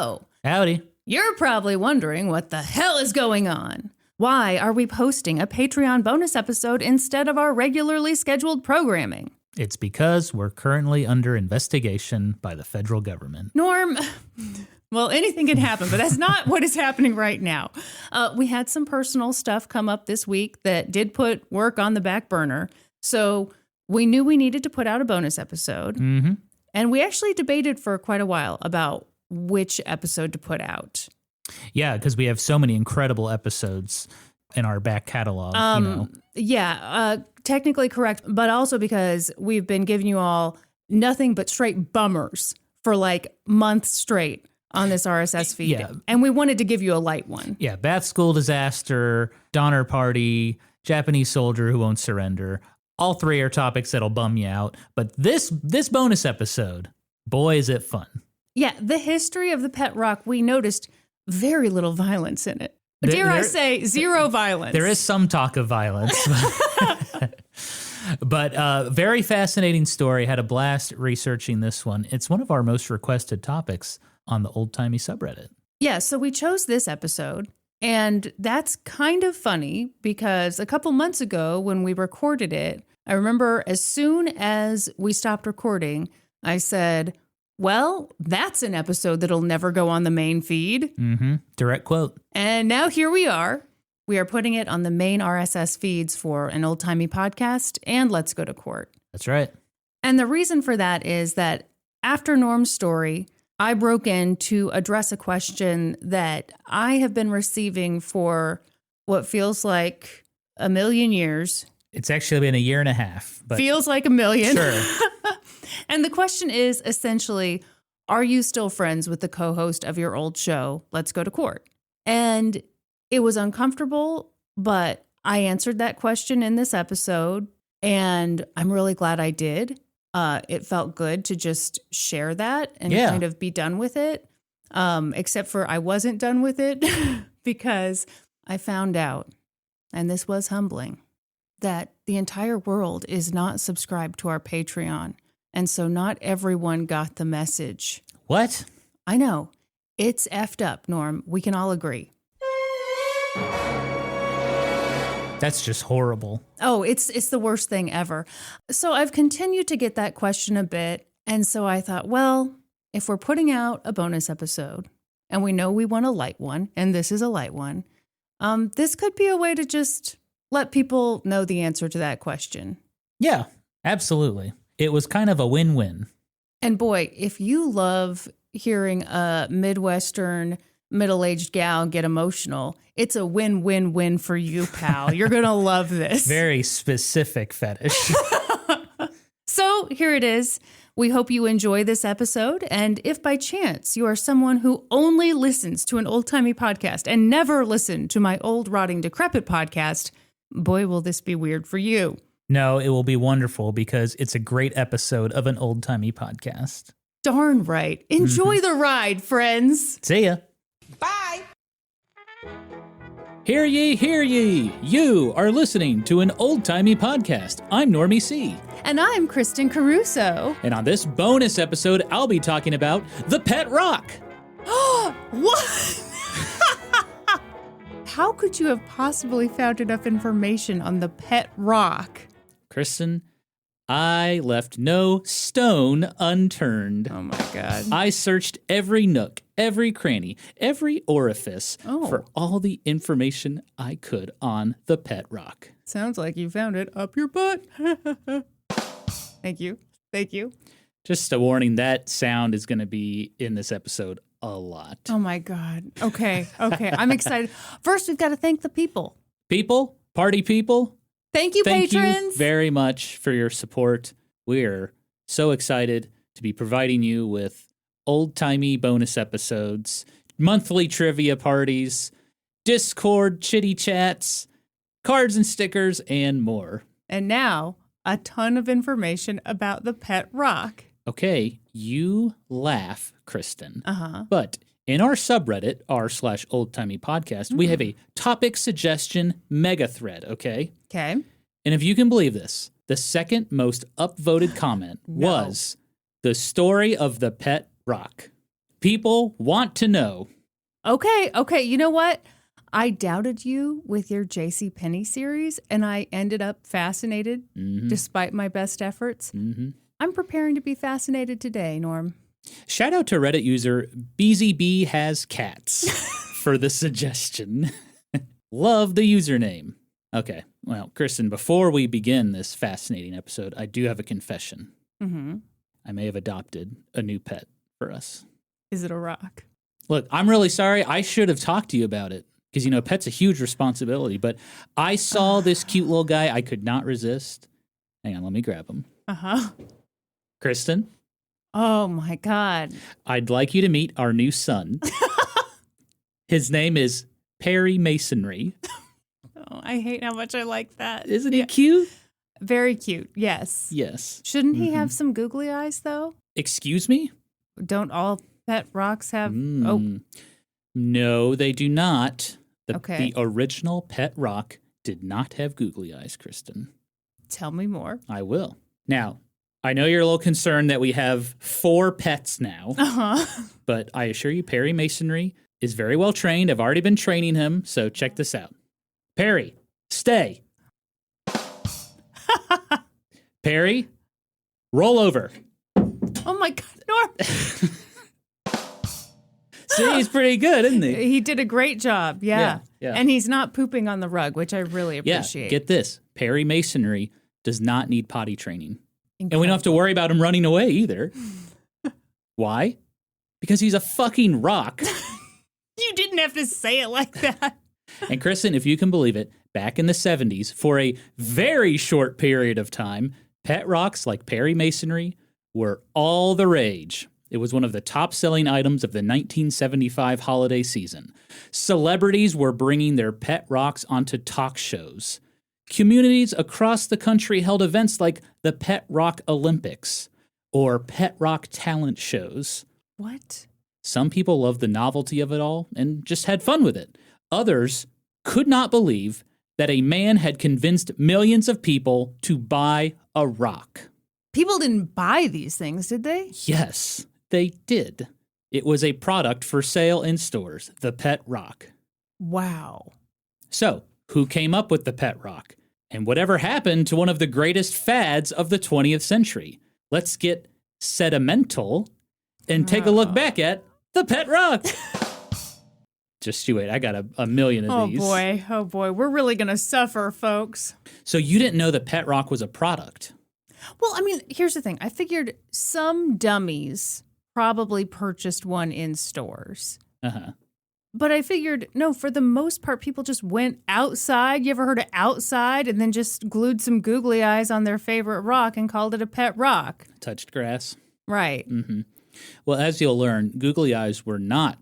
Hello. Howdy. You're probably wondering what the hell is going on. Why are we posting a Patreon bonus episode instead of our regularly scheduled programming? It's because we're currently under investigation by the federal government. Norm, well, anything can happen, but that's not what is happening right now. We had some personal stuff come up this week that did put work on the back burner. So we knew we needed to put out a bonus episode. Mm-hmm. And we actually debated for quite a while about which episode to put out. Yeah, because we have so many incredible episodes in our back catalog. Yeah, technically correct, but also because we've been giving you all nothing but straight bummers for like months straight on this RSS feed. Yeah. And we wanted to give you a light one. Yeah, Bath School Disaster, Donner Party, Japanese Soldier Who Won't Surrender. All three are topics that'll bum you out. But this bonus episode, boy, is it fun. Yeah, the history of the pet rock, we noticed very little violence in it. Dare I say, zero violence. There is some talk of violence. But very fascinating story. Had a blast researching this one. It's one of our most requested topics on the Old Timey subreddit. Yeah, so we chose this episode. And that's kind of funny because a couple months ago when we recorded it, I remember as soon as we stopped recording, I said, well, that's an episode that'll never go on the main feed. Mm-hmm. Direct quote. And now here we are. We are putting it on the main RSS feeds for An Old Timey Podcast and Let's Go to Court. That's right. And the reason for that is that after Norm's story, I broke in to address a question that I have been receiving for what feels like a million years. It's actually been a year and a half. But feels like a million. Sure. And the question is essentially, are you still friends with the co-host of your old show, Let's Go to Court? And it was uncomfortable, but I answered that question in this episode, and I'm really glad I did. It felt good to just share that and kind of be done with it, except for I wasn't done with it because I found out, and this was humbling, that the entire world is not subscribed to our Patreon. And so not everyone got the message. What? I know. It's effed up, Norm. We can all agree. That's just horrible. Oh, it's the worst thing ever. So I've continued to get that question a bit. And so I thought, well, if we're putting out a bonus episode and we know we want a light one, and this is a light one, this could be a way to just let people know the answer to that question. Yeah, absolutely. It was kind of a win-win. And boy, if you love hearing a Midwestern middle-aged gal get emotional, it's a win-win-win for you, pal. You're going to love this. Very specific fetish. So here it is. We hope you enjoy this episode. And if by chance you are someone who only listens to An Old Timey Podcast and never listened to my Old Rotting Decrepit podcast, boy, will this be weird for you. No, it will be wonderful because it's a great episode of An Old Timey Podcast. Darn right. Enjoy the ride, friends. See ya. Bye. Hear ye, hear ye. You are listening to An Old Timey Podcast. I'm Normie C. And I'm Kristin Caruso. And on this bonus episode, I'll be talking about the pet rock. What? How could you have possibly found enough information on the pet rock? Kristin, I left no stone unturned. Oh my God. I searched every nook, every cranny, every orifice for all the information I could on the pet rock. Sounds like you found it up your butt. Thank you. Thank you. Just a warning, that sound is going to be in this episode a lot. Oh my God. Okay. I'm excited. First, we've got to thank the people. People, party people. Thank you, patrons. patrons. Thank you very much for your support. We're so excited to be providing you with old-timey bonus episodes, monthly trivia parties, Discord chitty chats, cards and stickers, and more. And now, a ton of information about the pet rock. Okay, you laugh, Kristin. Uh-huh. But in our subreddit, r/oldtimey podcast, we have a topic suggestion mega thread, okay? Okay. And if you can believe this, the second most upvoted comment was the story of the pet rock. People want to know. Okay. You know what? I doubted you with your JCPenney series, and I ended up fascinated despite my best efforts. I'm preparing to be fascinated today, Norm. Shout out to Reddit user BZB has cats for the suggestion. Love the username. Okay, well, Kristin, before we begin this fascinating episode, I do have a confession. I may have adopted a new pet for us. Is it a rock? Look, I'm really sorry. I should have talked to you about it because, you know, pet's a huge responsibility. But I saw this cute little guy. I could not resist. Hang on, let me grab him. Kristin? Oh, my God. I'd like you to meet our new son. His name is Perry Masonry. Oh, I hate how much I like that. Isn't he cute? Very cute, yes. Yes. Shouldn't he have some googly eyes, though? Excuse me? Don't all pet rocks have... No, they do not. Okay. The original pet rock did not have googly eyes, Kristin. Tell me more. I will. Now, I know you're a little concerned that we have 4 pets now, but I assure you Perry Masonry is very well trained. I've already been training him, so check this out. Perry, stay. Perry, roll over. Oh, my God, Norm. See, he's pretty good, isn't he? He did a great job, yeah. And he's not pooping on the rug, which I really appreciate. Yeah, get this. Perry Masonry does not need potty training. Incredible. And we don't have to worry about him running away either. Why? Because he's a fucking rock. You didn't have to say it like that. And Kristin, if you can believe it, back in the 70s, for a very short period of time, pet rocks like Perry Masonry were all the rage. It was one of the top-selling items of the 1975 holiday season. Celebrities were bringing their pet rocks onto talk shows. Communities across the country held events like the Pet Rock Olympics or pet rock talent shows. What? Some people loved the novelty of it all and just had fun with it. Others could not believe that a man had convinced millions of people to buy a rock. People didn't buy these things, did they? Yes, they did. It was a product for sale in stores, the pet rock. Wow. So, who came up with the pet rock? And whatever happened to one of the greatest fads of the 20th century? Let's get sentimental and take a look back at the pet rock. Just you wait, I got a million of these. Oh boy, we're really going to suffer, folks. So you didn't know the pet rock was a product? Well, I mean, here's the thing. I figured some dummies probably purchased one in stores. But I figured, no, for the most part, people just went outside. You ever heard of outside and then just glued some googly eyes on their favorite rock and called it a pet rock? Touched grass. Right. Well, as you'll learn, googly eyes were not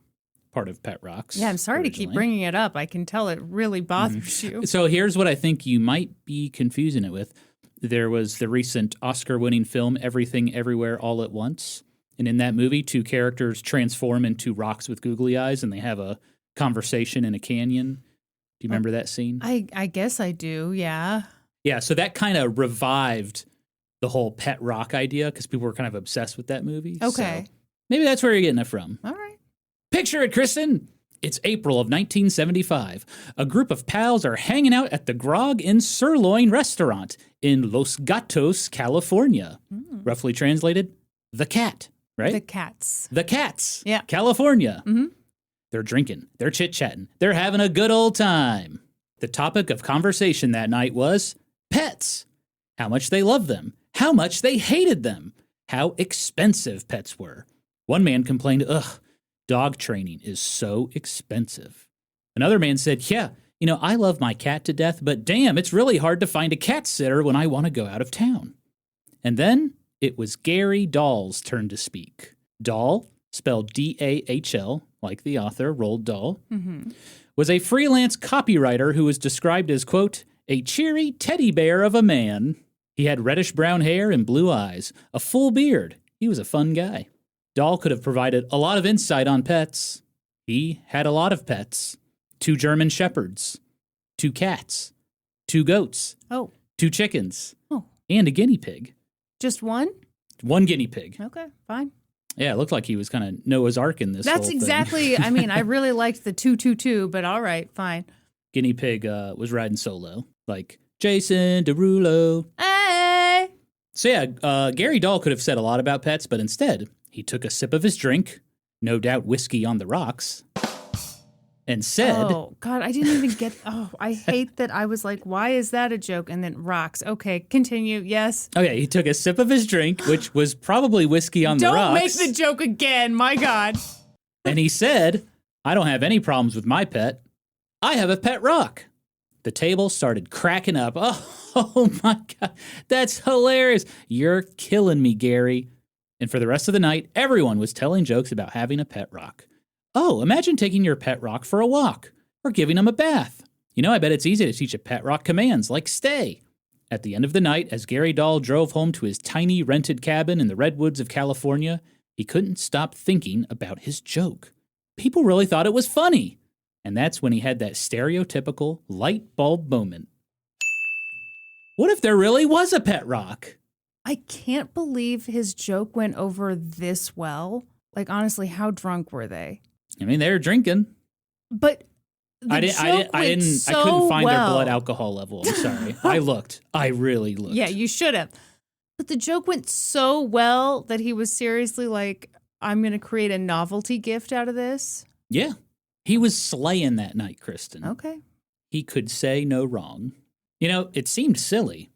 part of pet rocks. Yeah, I'm sorry to keep bringing it up. I can tell it really bothers you. So here's what I think you might be confusing it with. There was the recent Oscar-winning film Everything Everywhere All at Once. And in that movie, 2 characters transform into rocks with googly eyes, and they have a conversation in a canyon. Do you remember that scene? I guess I do, yeah. Yeah, so that kind of revived the whole pet rock idea because people were kind of obsessed with that movie. Okay. So maybe that's where you're getting it from. All right. Picture it, Kristin. It's April of 1975. A group of pals are hanging out at the Grog and Sirloin restaurant in Los Gatos, California. Roughly translated, the cat, right? The cats. The cats. Yeah. California. They're drinking. They're chit-chatting. They're having a good old time. The topic of conversation that night was pets. How much they loved them. How much they hated them. How expensive pets were. One man complained, ugh, dog training is so expensive. Another man said, yeah, you know, I love my cat to death, but damn, it's really hard to find a cat sitter when I want to go out of town. And then it was Gary Dahl's turn to speak. Dahl, spelled D-A-H-L, like the author, Roald Dahl, was a freelance copywriter who was described as, quote, a cheery teddy bear of a man. He had reddish-brown hair and blue eyes, a full beard. He was a fun guy. Dahl could have provided a lot of insight on pets. He had a lot of pets. 2 German shepherds, 2 cats, 2 goats, 2 chickens, and a guinea pig. Just one? 1 guinea pig. Okay, fine. Yeah, it looked like he was kind of Noah's Ark in this whole That's thing. exactly, I mean, I really liked the 222, but all right, fine. Guinea Pig was riding solo, like Jason Derulo. Hey! So yeah, Gary Dahl could have said a lot about pets, but instead, he took a sip of his drink, no doubt whiskey on the rocks, and said... Oh, God, I didn't even get... Oh, I hate that I was like, why is that a joke? And then rocks. Okay, continue. Yes. Okay, he took a sip of his drink, which was probably whiskey on the rocks. Don't make the joke again, my God. And he said, I don't have any problems with my pet. I have a pet rock. The table started cracking up. Oh my God, that's hilarious. You're killing me, Gary. And for the rest of the night, everyone was telling jokes about having a pet rock. Oh, imagine taking your pet rock for a walk or giving him a bath. You know, I bet it's easy to teach a pet rock commands like stay. At the end of the night, as Gary Dahl drove home to his tiny rented cabin in the redwoods of California, he couldn't stop thinking about his joke. People really thought it was funny. And that's when he had that stereotypical light bulb moment. What if there really was a pet rock? I can't believe his joke went over this well. Like, honestly, how drunk were they? I mean, they were drinking. But I couldn't find their blood alcohol level. I'm sorry. I looked. I really looked. Yeah, you should have. But the joke went so well that he was seriously like, I'm going to create a novelty gift out of this. Yeah. He was slaying that night, Kristin. Okay. He could say no wrong. You know, it seemed silly,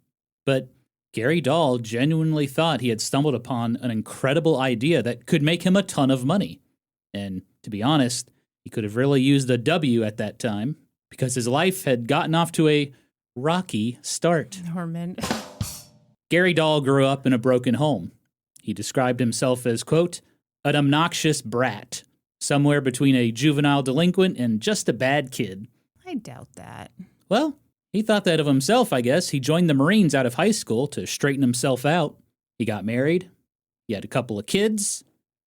but Gary Dahl genuinely thought he had stumbled upon an incredible idea that could make him a ton of money. And to be honest, he could have really used a W at that time because his life had gotten off to a rocky start. Norman. Gary Dahl grew up in a broken home. He described himself as, quote, an obnoxious brat, somewhere between a juvenile delinquent and just a bad kid. I doubt that. Well, he thought that of himself, I guess. He joined the Marines out of high school to straighten himself out. He got married. He had a couple of kids.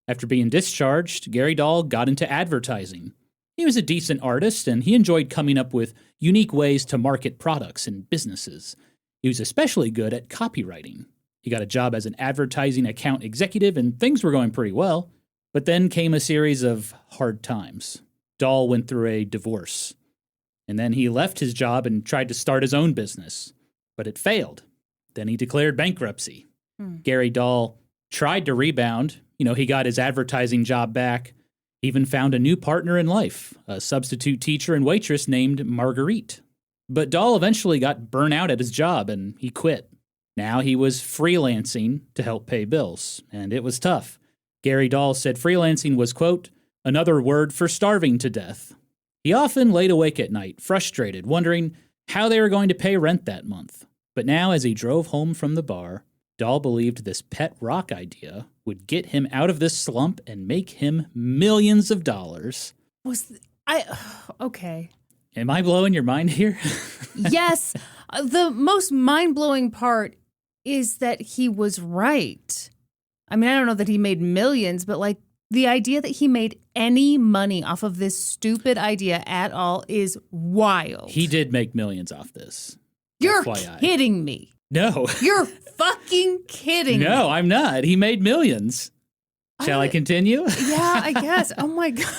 After being discharged, Gary Dahl got into advertising. He was a decent artist, and he enjoyed coming up with unique ways to market products and businesses. He was especially good at copywriting. He got a job as an advertising account executive, and things were going pretty well. But then came a series of hard times. Dahl went through a divorce. And then he left his job and tried to start his own business. But it failed. Then he declared bankruptcy. Gary Dahl tried to rebound. You know, he got his advertising job back. He even found a new partner in life, a substitute teacher and waitress named Marguerite. But Dahl eventually got burnt out at his job and he quit. Now he was freelancing to help pay bills, and it was tough. Gary Dahl said freelancing was, quote, another word for starving to death. He often laid awake at night, frustrated, wondering how they were going to pay rent that month. But now, as he drove home from the bar, Dahl believed this pet rock idea would get him out of this slump and make him millions of dollars. Okay. Am I blowing your mind here? Yes. The most mind-blowing part is that he was right. I mean, I don't know that he made millions, but like the idea that he made any money off of this stupid idea at all is wild. He did make millions off this. You're FYI. kidding me. No. You're fucking kidding me. No, I'm not. He made millions. Shall I continue? Yeah, I guess. Oh my God.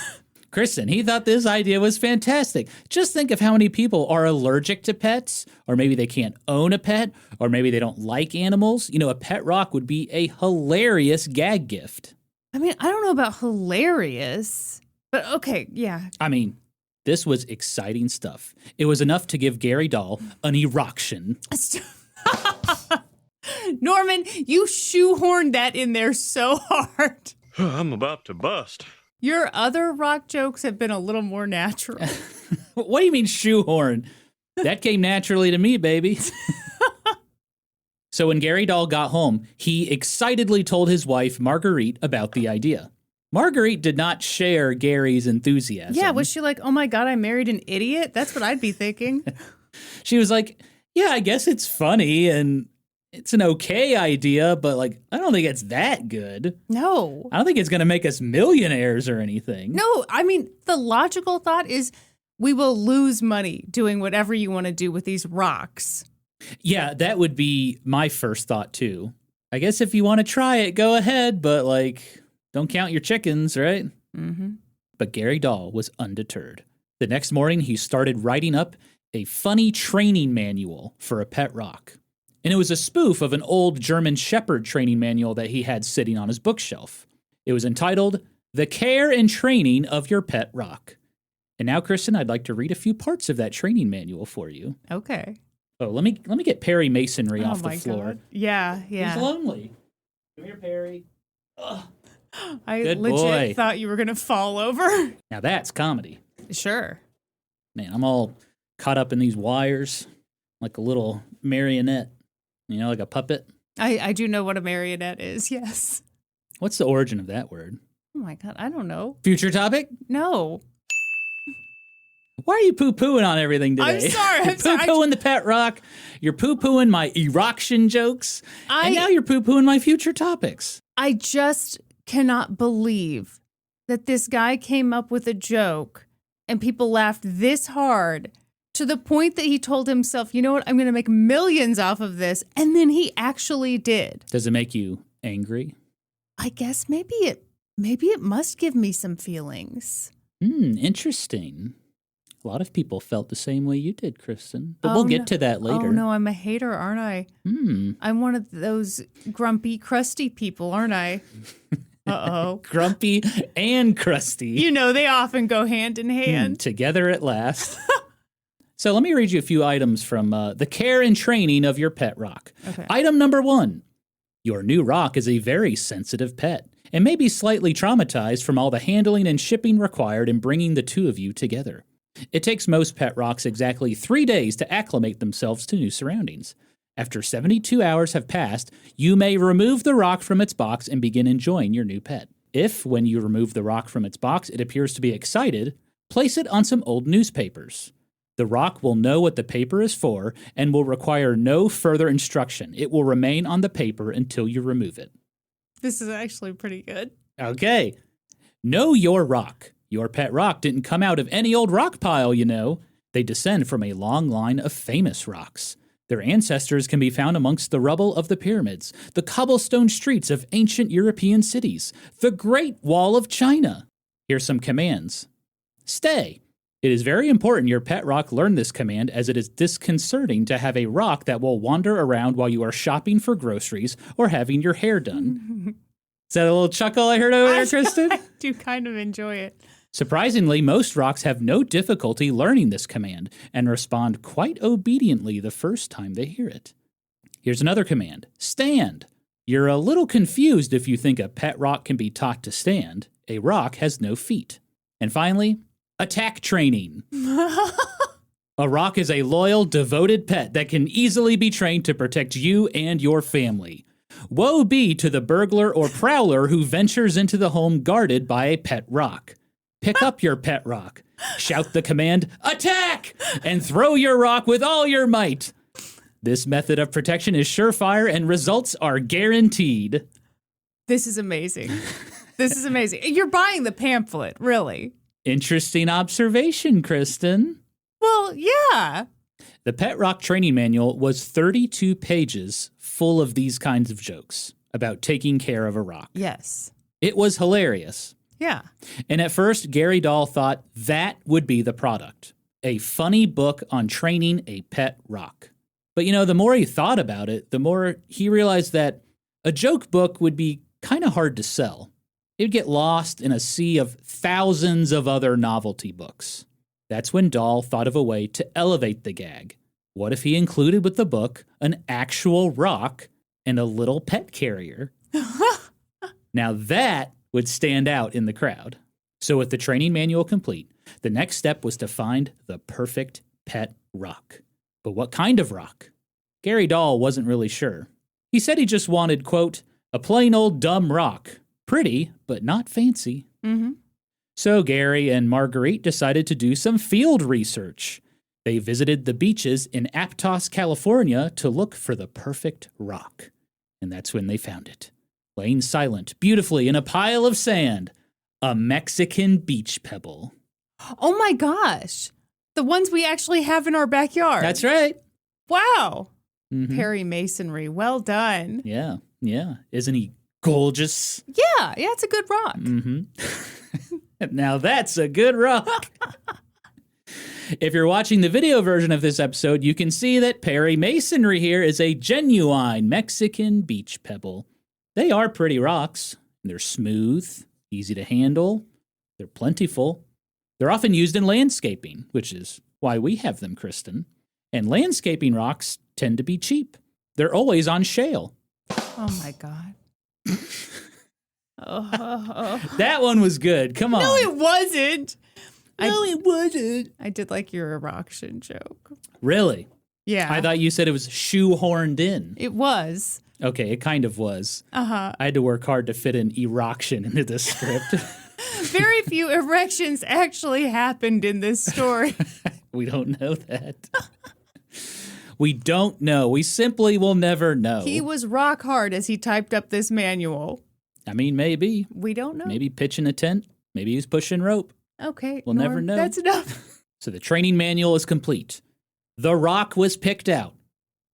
Kristin, he thought this idea was fantastic. Just think of how many people are allergic to pets, or maybe they can't own a pet, or maybe they don't like animals. You know, a pet rock would be a hilarious gag gift. I mean, I don't know about hilarious, but okay, yeah. I mean, this was exciting stuff. It was enough to give Gary Dahl an erection. Norman, you shoehorned that in there so hard. I'm about to bust. Your other rock jokes have been a little more natural. What do you mean shoehorn? That came naturally to me, baby. So when Gary Dahl got home, he excitedly told his wife, Marguerite, about the idea. Marguerite did not share Gary's enthusiasm. Yeah, was she like, oh my God, I married an idiot? That's what I'd be thinking. She was like, yeah, I guess it's funny and it's an okay idea, but like, I don't think it's that good. No. I don't think it's going to make us millionaires or anything. No, I mean, the logical thought is we will lose money doing whatever you want to do with these rocks. Yeah, that would be my first thought too. I guess if you want to try it, go ahead, but like, Don't count your chickens, right? Mm-hmm. But Gary Dahl was undeterred. The next morning, he started writing up a funny training manual for a pet rock. And it was a spoof of an old German Shepherd training manual that he had sitting on his bookshelf. It was entitled, The Care and Training of Your Pet Rock. And now, Kristin, I'd like to read a few parts of that training manual for you. Okay. Oh, let me get Perry Masonry off the floor. God. Yeah. He's lonely. Come here, Perry. Ugh. I Good legit boy. thought you were going to fall over. Now that's comedy. Sure. Man, I'm all caught up in these wires like a little marionette, like a puppet. I do know what a marionette is, yes. What's the origin of that word? Oh my God, I don't know. Future topic? No. Why are you poo-pooing on everything today? I'm sorry. You're poo-pooing the pet rock. You're poo-pooing my erection jokes. And now you're poo-pooing my future topics. I just cannot believe that this guy came up with a joke and people laughed this hard to the point that he told himself, you know what, I'm going to make millions off of this. And then he actually did. Does it make you angry? I guess maybe it must give me some feelings. Interesting. A lot of people felt the same way you did, Kristin. But we'll get to that later. Oh, no, I'm a hater, aren't I? I'm one of those grumpy, crusty people, aren't I? Uh-oh. Grumpy and crusty. They often go hand in hand. Together at last. So let me read you a few items from the care and training of your pet rock. Okay. Item number 1. Your new rock is a very sensitive pet and may be slightly traumatized from all the handling and shipping required in bringing the two of you together. It takes most pet rocks exactly 3 days to acclimate themselves to new surroundings. After 72 hours have passed, you may remove the rock from its box and begin enjoying your new pet. If, when you remove the rock from its box, it appears to be excited, place it on some old newspapers. The rock will know what the paper is for and will require no further instruction. It will remain on the paper until you remove it. This is actually pretty good. Okay. Know your rock. Your pet rock didn't come out of any old rock pile, They descend from a long line of famous rocks. Their ancestors can be found amongst the rubble of the pyramids, the cobblestone streets of ancient European cities, the Great Wall of China. Here's some commands. Stay. It is very important your pet rock learn this command, as it is disconcerting to have a rock that will wander around while you are shopping for groceries or having your hair done. Is that a little chuckle I heard over there, Kristin? I do kind of enjoy it. Surprisingly, most rocks have no difficulty learning this command and respond quite obediently the first time they hear it. Here's another command. Stand. You're a little confused if you think a pet rock can be taught to stand. A rock has no feet. And finally, attack training. A rock is a loyal, devoted pet that can easily be trained to protect you and your family. Woe be to the burglar or prowler who ventures into the home guarded by a pet rock. Pick up your pet rock, shout the command, attack, and throw your rock with all your might. This method of protection is surefire and results are guaranteed. This is amazing. This is amazing. You're buying the pamphlet, really. Interesting observation, Kristin. Well, yeah. The Pet Rock Training Manual was 32 pages full of these kinds of jokes about taking care of a rock. Yes. It was hilarious. Yeah. And at first, Gary Dahl thought that would be the product, a funny book on training a pet rock. But, the more he thought about it, the more he realized that a joke book would be kind of hard to sell. It would get lost in a sea of thousands of other novelty books. That's when Dahl thought of a way to elevate the gag. What if he included with the book an actual rock and a little pet carrier? Now that would stand out in the crowd. So with the training manual complete, the next step was to find the perfect pet rock. But what kind of rock? Gary Dahl wasn't really sure. He said he just wanted, quote, a plain old dumb rock. Pretty, but not fancy. Mm-hmm. So Gary and Marguerite decided to do some field research. They visited the beaches in Aptos, California to look for the perfect rock. And that's when they found it. Laying silent, beautifully in a pile of sand, a Mexican beach pebble. Oh my gosh. The ones we actually have in our backyard. That's right. Wow. Mm-hmm. Perry Masonry. Well done. Yeah. Isn't he gorgeous. Yeah, it's a good rock. Now that's a good rock. If you're watching the video version of this episode, you can see that Perry Masonry here is a genuine Mexican beach pebble. They are pretty rocks. They're smooth, easy to handle. They're plentiful. They're often used in landscaping, which is why we have them, Kristin. And landscaping rocks tend to be cheap. They're always on shale. Oh, my God. That one was good. Come on. No, it wasn't. It wasn't. I did like your erection joke. Really? Yeah. I thought you said it was shoehorned in. It was. Okay, it kind of was. Uh-huh. I had to work hard to fit an erection into the script. Very few erections actually happened in this story. We don't know that. We don't know. We simply will never know. He was rock hard as he typed up this manual. I mean, maybe. We don't know. Maybe pitching a tent. Maybe he was pushing rope. Okay. We'll never know. That's enough. So the training manual is complete. The rock was picked out.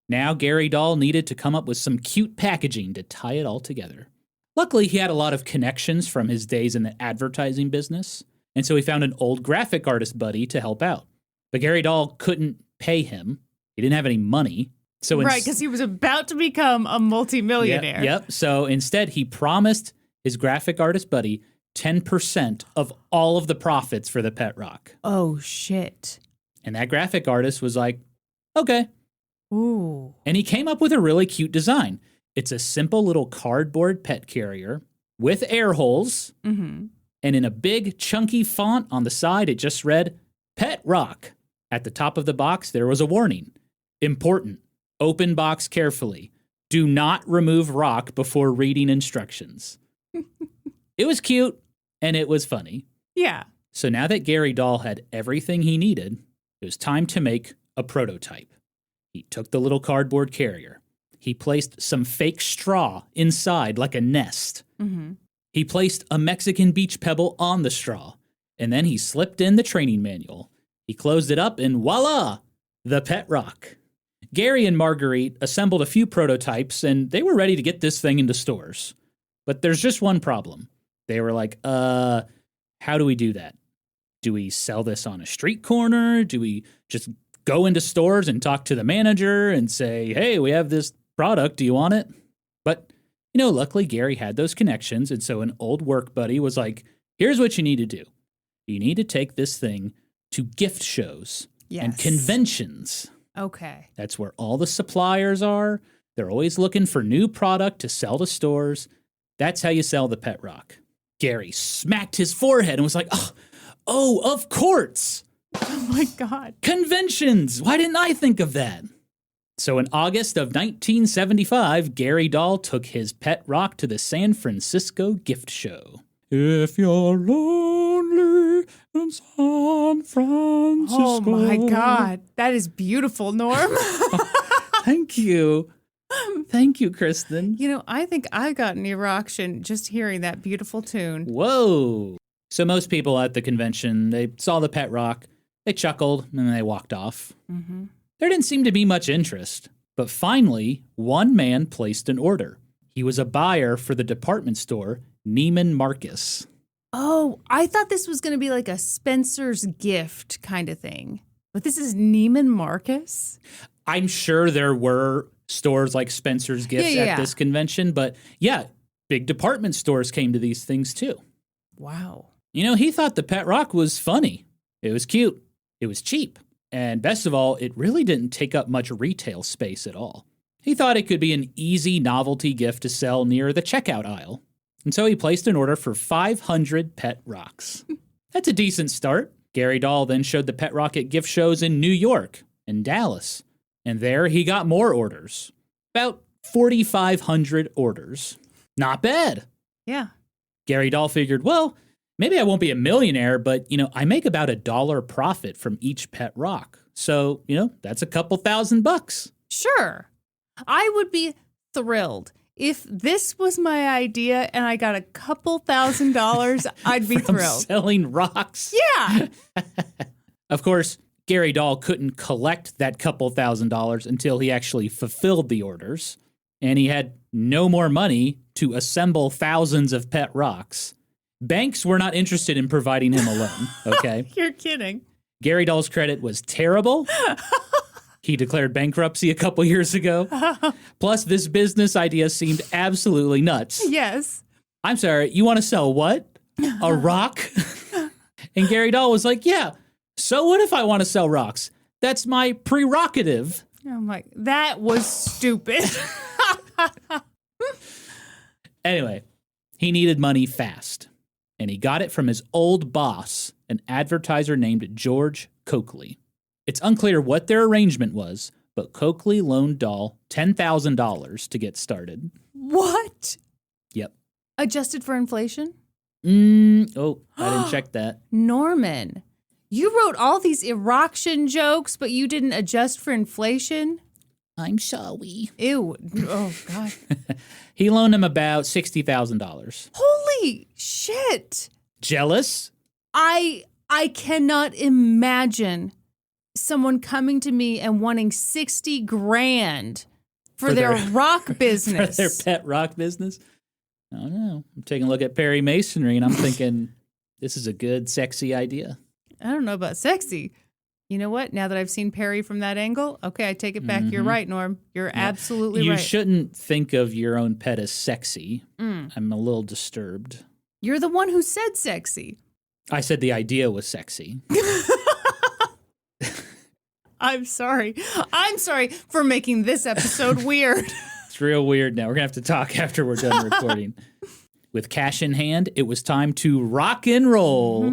Now Gary Dahl needed to come up with some cute packaging to tie it all together. Luckily, he had a lot of connections from his days in the advertising business, and so he found an old graphic artist buddy to help out. But Gary Dahl couldn't pay him. He didn't have any money. Right, because he was about to become a multimillionaire. Yep. So instead, he promised his graphic artist buddy 10% of all of the profits for the pet rock. Oh, shit. And that graphic artist was like, okay. Ooh. And he came up with a really cute design. It's a simple little cardboard pet carrier with air holes. Mm-hmm. And in a big, chunky font on the side, it just read, Pet Rock. At the top of the box, there was a warning. Important. Open box carefully. Do not remove rock before reading instructions. It was cute, and it was funny. Yeah. So now that Gary Dahl had everything he needed, it was time to make a prototype. He took the little cardboard carrier. He placed some fake straw inside like a nest. Mm-hmm. He placed a Mexican beach pebble on the straw, and then he slipped in the training manual. He closed it up, and voila, the pet rock. Gary and Marguerite assembled a few prototypes, and they were ready to get this thing into stores. But there's just one problem. They were like, how do we do that? Do we sell this on a street corner? Do we just go into stores and talk to the manager and say, hey, we have this product, do you want it? But, luckily Gary had those connections, and so an old work buddy was like, here's what you need to do. You need to take this thing to gift shows and conventions. Okay. That's where all the suppliers are. They're always looking for new product to sell to stores. That's how you sell the pet rock. Gary smacked his forehead and was like, oh, of course. Oh, my God. Conventions. Why didn't I think of that? So in August of 1975, Gary Dahl took his pet rock to the San Francisco gift show. If you're lonely in San Francisco. Oh, my God. That is beautiful, Norm. Thank you. Thank you, Kristin. I think I got an erection just hearing that beautiful tune. Whoa. So most people at the convention, they saw the pet rock, they chuckled, and then they walked off. Mm-hmm. There didn't seem to be much interest. But finally, one man placed an order. He was a buyer for the department store Neiman Marcus. Oh, I thought this was going to be like a Spencer's gift kind of thing. But this is Neiman Marcus? I'm sure there were stores like Spencer's Gifts at this convention, but yeah, big department stores came to these things too. Wow. He thought the pet rock was funny. It was cute. It was cheap. And best of all, it really didn't take up much retail space at all. He thought it could be an easy novelty gift to sell near the checkout aisle. And so he placed an order for 500 pet rocks. That's a decent start. Gary Dahl then showed the pet rock at gift shows in New York and Dallas. And there he got more orders. About 4,500 orders. Not bad. Yeah. Gary Dahl figured, well, maybe I won't be a millionaire, but, I make about $1 profit from each pet rock. So, that's a couple $1,000. Sure. I would be thrilled. If this was my idea and I got a couple $1,000, I'd be thrilled. Selling rocks? Yeah. Of course, Gary Dahl couldn't collect that couple $1,000 until he actually fulfilled the orders. And he had no more money to assemble thousands of pet rocks. Banks were not interested in providing him a loan, okay? You're kidding. Gary Dahl's credit was terrible. He declared bankruptcy a couple years ago. Plus, this business idea seemed absolutely nuts. Yes. I'm sorry, you want to sell what? A rock? And Gary Dahl was like, yeah, so what if I want to sell rocks? That's my prerogative. I'm like, that was stupid. Anyway, he needed money fast, and he got it from his old boss, an advertiser named George Coakley. It's unclear what their arrangement was, but Coakley loaned Dahl $10,000 to get started. What? Yep. Adjusted for inflation? I didn't check that. Norman, you wrote all these eroction jokes, but you didn't adjust for inflation? I'm sorry. Ew. Oh, God. He loaned him about $60,000. Holy shit. Jealous? I cannot imagine someone coming to me and wanting $60,000 for their rock business. For their pet rock business? I don't know. I'm taking a look at Perry Masonry, and I'm thinking, this is a good, sexy idea. I don't know about sexy. You know what? Now that I've seen Perry from that angle, okay, I take it back. You're right, Norm. You're absolutely right. You shouldn't think of your own pet as sexy. I'm a little disturbed. You're the one who said sexy. I said the idea was sexy. I'm sorry. I'm sorry for making this episode weird. It's real weird now. We're going to have to talk after we're done recording. With cash in hand, it was time to rock and roll.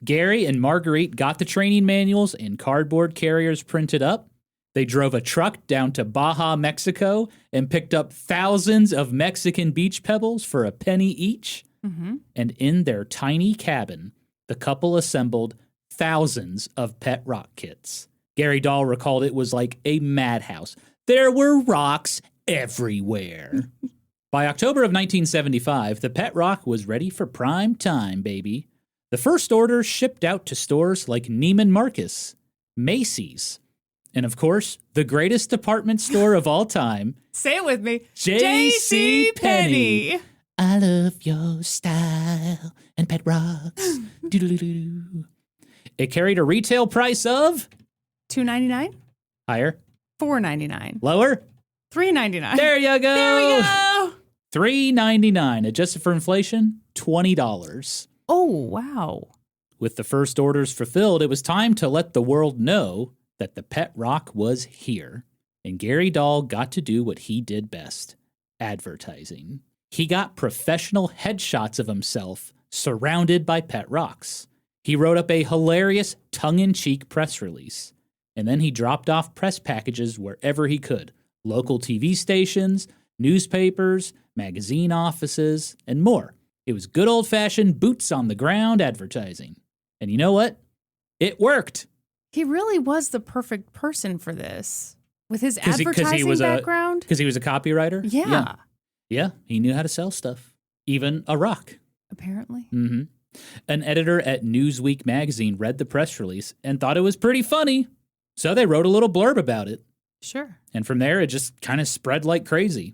Gary and Marguerite got the training manuals and cardboard carriers printed up. They drove a truck down to Baja, Mexico, and picked up thousands of Mexican beach pebbles for a penny each. And in their tiny cabin, the couple assembled thousands of pet rock kits. Gary Dahl recalled it was like a madhouse. There were rocks everywhere. By October of 1975, the pet rock was ready for prime time, baby. The first orders shipped out to stores like Neiman Marcus, Macy's, and of course, the greatest department store of all time. Say it with me. J.C. Penney. I love your style and pet rocks. Doo-doo-doo-doo. It carried a retail price of $2.99? Higher. $4.99. Lower. $3.99. There you go. There we go. $3.99. Adjusted for inflation, $20. Oh, wow. With the first orders fulfilled, it was time to let the world know that the pet rock was here. And Gary Dahl got to do what he did best, advertising. He got professional headshots of himself surrounded by pet rocks. He wrote up a hilarious tongue-in-cheek press release. And then he dropped off press packages wherever he could. Local TV stations, newspapers, magazine offices, and more. It was good old-fashioned boots-on-the-ground advertising. And you know what? It worked. He really was the perfect person for this. With his advertising background. Because he was a copywriter? Yeah. Yeah, he knew how to sell stuff. Even a rock. Apparently. Mm-hmm. An editor at Newsweek magazine read the press release and thought it was pretty funny. So they wrote a little blurb about it. Sure. And from there, it just kind of spread like crazy.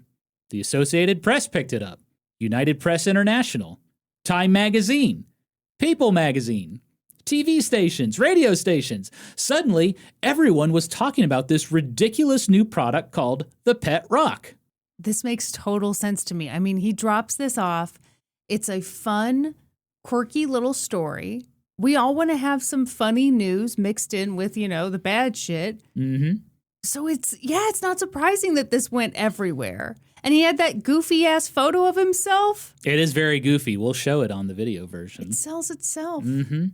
The Associated Press picked it up. United Press International, Time Magazine, People Magazine, TV stations, radio stations. Suddenly, everyone was talking about this ridiculous new product called the Pet Rock. This makes total sense to me. I mean, he drops this off. It's a fun, quirky little story. We all want to have some funny news mixed in with, the bad shit. Mm-hmm. So it's not surprising that this went everywhere. And he had that goofy-ass photo of himself. It is very goofy. We'll show it on the video version. It sells itself. Mm-hmm.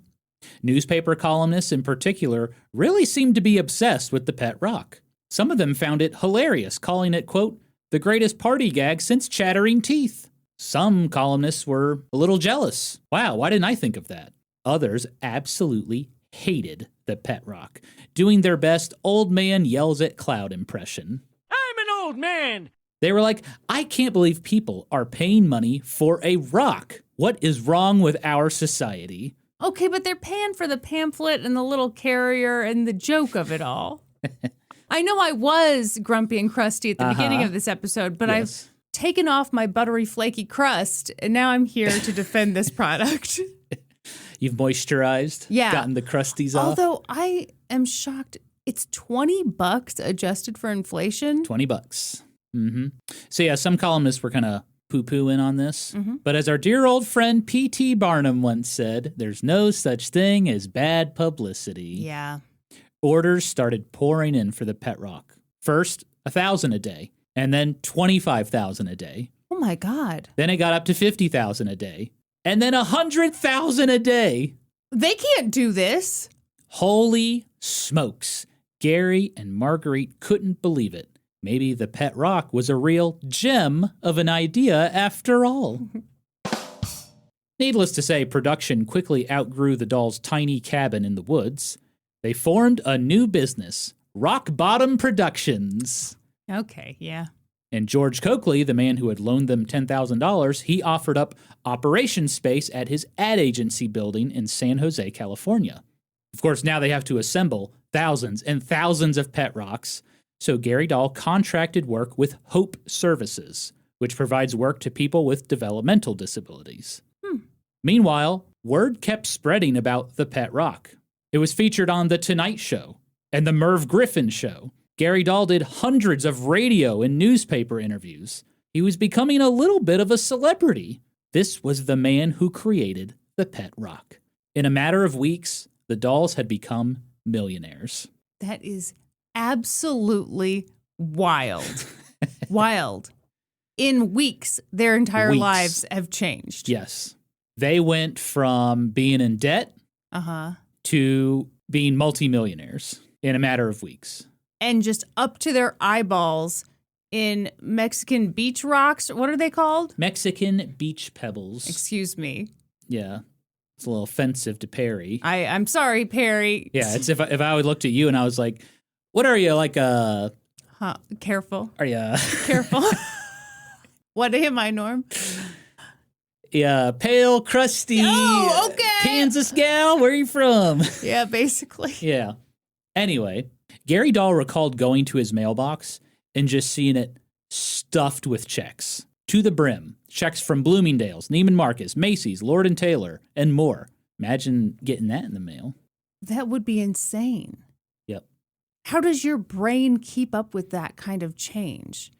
Newspaper columnists in particular really seemed to be obsessed with the pet rock. Some of them found it hilarious, calling it, quote, the greatest party gag since chattering teeth. Some columnists were a little jealous. Wow, why didn't I think of that? Others absolutely hated the pet rock, doing their best old man yells at cloud impression. I'm an old man. They were like, I can't believe people are paying money for a rock. What is wrong with our society? Okay, but they're paying for the pamphlet and the little carrier and the joke of it all. I know I was grumpy and crusty at the beginning of this episode, but Yes. I've taken off my buttery, flaky crust, and now I'm here to defend this product. You've moisturized, gotten the crusties off. Although I am shocked, it's $20 adjusted for inflation. $20. Mm-hmm. So yeah, some columnists were kind of poo-pooing on this. Mm-hmm. But as our dear old friend P.T. Barnum once said, there's no such thing as bad publicity. Yeah. Orders started pouring in for the pet rock. First, 1,000 a day, and then 25,000 a day. Oh my God. Then it got up to 50,000 a day, and then 100,000 a day. They can't do this. Holy smokes. Gary and Marguerite couldn't believe it. Maybe the pet rock was a real gem of an idea after all. Needless to say, production quickly outgrew the Dahl's tiny cabin in the woods. They formed a new business, Rock Bottom Productions. Okay, yeah. And George Coakley, the man who had loaned them $10,000, he offered up operation space at his ad agency building in San Jose, California. Of course, now they have to assemble thousands and thousands of pet rocks. So Gary Dahl contracted work with Hope Services, which provides work to people with developmental disabilities. Meanwhile, word kept spreading about the pet rock. It was featured on The Tonight Show and The Merv Griffin Show. Gary Dahl did hundreds of radio and newspaper interviews. He was becoming a little bit of a celebrity. This was the man who created the pet rock. In a matter of weeks, the Dahls had become millionaires. That is absolutely wild. Wild. In weeks, their entire lives have changed. Yes. They went from being in debt to being multimillionaires in a matter of weeks. And just up to their eyeballs in Mexican beach rocks. What are they called? Mexican beach pebbles. Excuse me. Yeah. It's a little offensive to Perry. I'm sorry, Perry. Yeah, it's if I would looked at you and I was like, what are you, like Careful. are you Careful. What am I, Norm? yeah, pale, crusty, Oh, okay. Kansas gal? Where are you from? Yeah, basically. Yeah. Anyway, Gary Dahl recalled going to his mailbox and just seeing it stuffed with checks to the brim. Checks from Bloomingdale's, Neiman Marcus, Macy's, Lord & Taylor, and more. Imagine getting that in the mail. That would be insane. Yep. How does your brain keep up with that kind of change?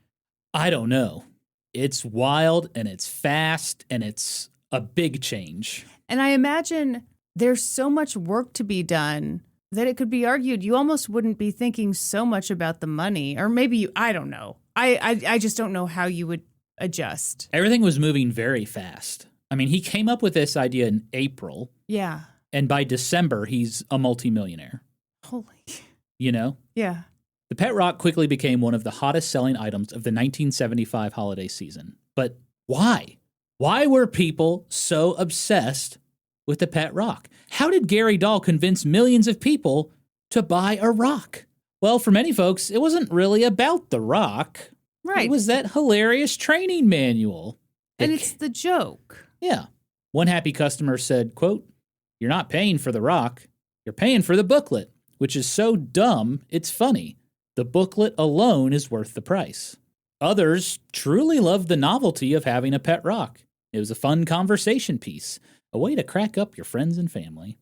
I don't know. It's wild and it's fast and it's a big change. And I imagine there's so much work to be done that it could be argued you almost wouldn't be thinking so much about the money. Or maybe you, I don't know. I just don't know how you would adjust. Everything was moving very fast. I mean, he came up with this idea in April. Yeah. And by December, he's a multimillionaire. Holy. You know? Yeah. The pet rock quickly became one of the hottest selling items of the 1975 holiday season. But why? Why were people so obsessed with the pet rock? How did Gary Dahl convince millions of people to buy a rock? Well, for many folks, it wasn't really about the rock. Right. It was that hilarious training manual. And it's the joke. Yeah. One happy customer said, quote, "You're not paying for the rock. You're paying for the booklet, which is so dumb, it's funny. The booklet alone is worth the price." Others truly loved the novelty of having a pet rock. It was a fun conversation piece, a way to crack up your friends and family.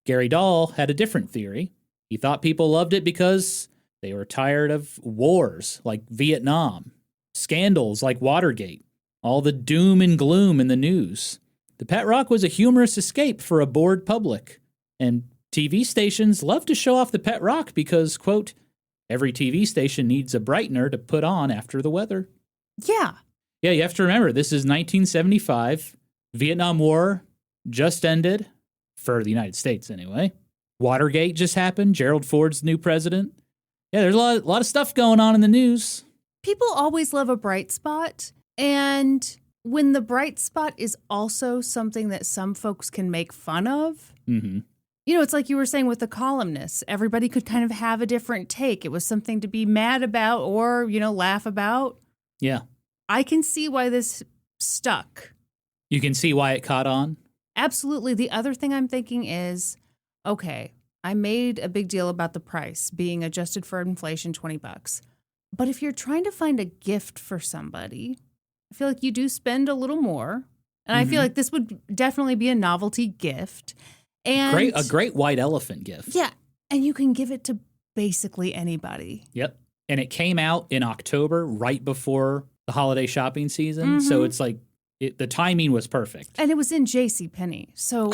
Gary Dahl had a different theory. He thought people loved it because they were tired of wars like Vietnam, scandals like Watergate, all the doom and gloom in the news. The pet rock was a humorous escape for a bored public. And TV stations love to show off the pet rock because, quote, "Every TV station needs a brightener to put on after the weather." Yeah. Yeah, you have to remember, this is 1975. Vietnam War just ended, for the United States anyway. Watergate just happened. Gerald Ford's the new president. Yeah, there's a lot of stuff going on in the news. People always love a bright spot. And when the bright spot is also something that some folks can make fun of, Mm-hmm. you know, it's like you were saying with the columnists. Everybody could kind of have a different take. It was something to be mad about or, you know, laugh about. Yeah. I can see why this stuck. You can see why it caught on. Absolutely. The other thing I'm thinking is, okay, I made a big deal about the price being adjusted for inflation, $20. But if you're trying to find a gift for somebody, I feel like you do spend a little more. And I feel like this would definitely be a novelty gift. And a great white elephant gift. Yeah. And you can give it to basically anybody. Yep. And it came out in October, right before the holiday shopping season. So it's like the timing was perfect. And it was in JCPenney. So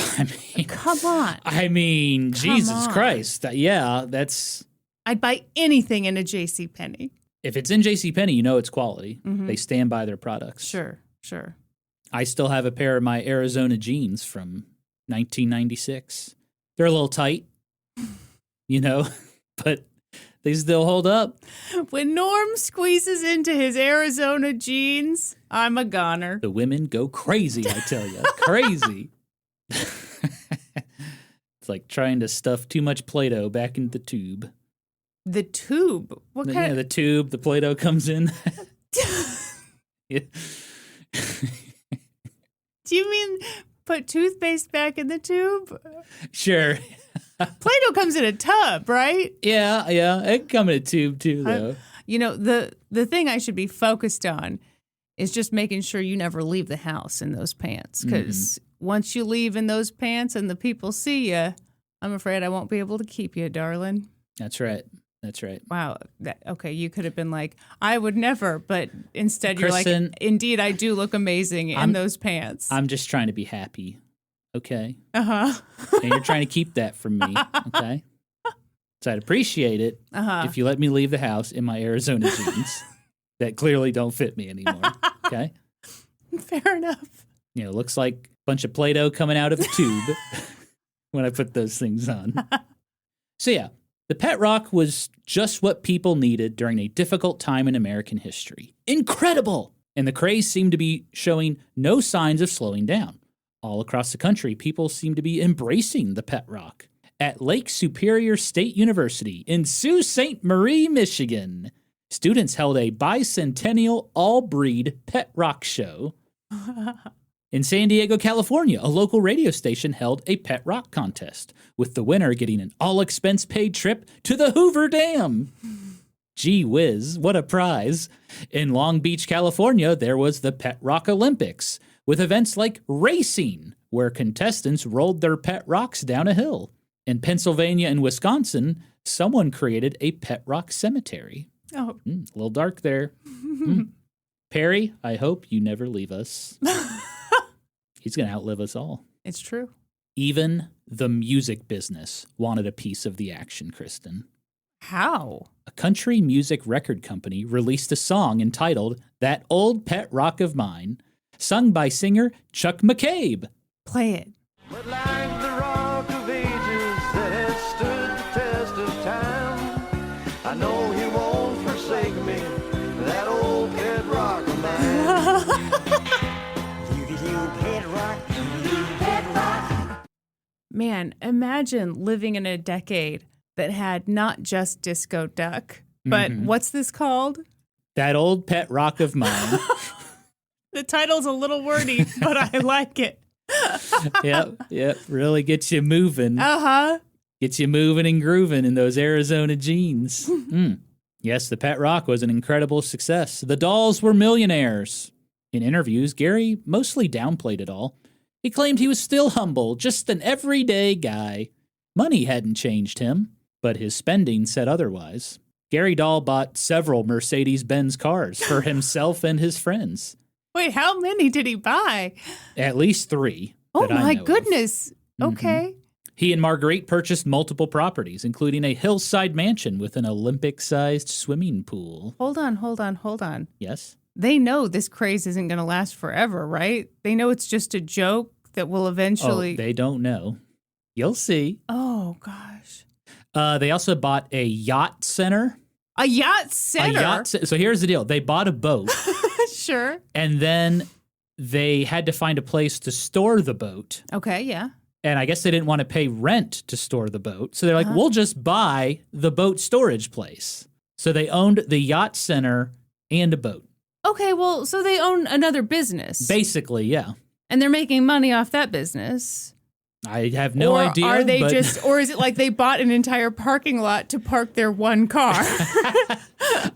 come on. I mean, Come Jesus on. Christ. Yeah, that's... I'd buy anything in a JCPenney. If it's in JCPenney, you know it's quality. They stand by their products. Sure. I still have a pair of my Arizona jeans from 1996. They're a little tight, but they still hold up. When Norm squeezes into his Arizona jeans, I'm a goner. The women go crazy, I tell you. Crazy. It's like trying to stuff too much Play-Doh back into the tube. The tube? What kind of... the tube, the Play-Doh comes in. Yeah. Do you mean put toothpaste back in the tube? Sure. Play-Doh comes in a tub, right? Yeah. It can come in a tube too, though. The thing I should be focused on is just making sure you never leave the house in those pants. Because once you leave in those pants and the people see you, I'm afraid I won't be able to keep you, darling. That's right. Wow. Okay, you could have been like, I would never, but instead you're Kristin, like, indeed, I do look amazing in those pants. I'm just trying to be happy, okay? Uh-huh. And you're trying to keep that from me, okay? So I'd appreciate it if you let me leave the house in my Arizona jeans that clearly don't fit me anymore, okay? Fair enough. It looks like a bunch of Play-Doh coming out of a tube when I put those things on. So yeah. The pet rock was just what people needed during a difficult time in American history. Incredible! And the craze seemed to be showing no signs of slowing down. All across the country, people seem to be embracing the pet rock. At Lake Superior State University in Sault Ste. Marie, Michigan, students held a bicentennial all-breed pet rock show. In San Diego, California, a local radio station held a pet rock contest, with the winner getting an all-expense-paid trip to the Hoover Dam. Gee whiz, what a prize. In Long Beach, California, there was the Pet Rock Olympics, with events like racing, where contestants rolled their pet rocks down a hill. In Pennsylvania and Wisconsin, someone created a pet rock cemetery. Oh. A little dark there. Perry, I hope you never leave us. He's going to outlive us all. It's true. Even the music business wanted a piece of the action, Kristin. How? A country music record company released a song entitled That Old Pet Rock of Mine, sung by singer Chuck McCabe. Play it. But like the rock of ages that has stood the test of time, I know he won't forsake me, that old pet rock of mine. Man, imagine living in a decade that had not just Disco Duck, but what's this called? That Old Pet Rock of Mine. The title's a little wordy, but I like it. Yep. Really gets you moving. Uh-huh. Gets you moving and grooving in those Arizona jeans. Yes, the pet rock was an incredible success. The Dahls were millionaires. In interviews, Gary mostly downplayed it all. He claimed he was still humble, just an everyday guy. Money hadn't changed him, but his spending said otherwise. Gary Dahl bought several Mercedes-Benz cars for himself and his friends. Wait, how many did he buy? At least 3. Oh, that I my know of. goodness. Okay. He and Marguerite purchased multiple properties, including a hillside mansion with an Olympic-sized swimming pool. Hold on. Yes? They know this craze isn't going to last forever, right? They know it's just a joke that will eventually... Oh, they don't know. You'll see. Oh, gosh. They also bought a yacht center. A yacht center? So here's the deal. They bought a boat. Sure. And then they had to find a place to store the boat. Okay, yeah. And I guess they didn't want to pay rent to store the boat. So they're like, we'll just buy the boat storage place. So they owned the yacht center and a boat. Okay, well, so they own another business. Basically, yeah. And they're making money off that business. I have no or idea. Are they but just, or is it like they bought an entire parking lot to park their one car?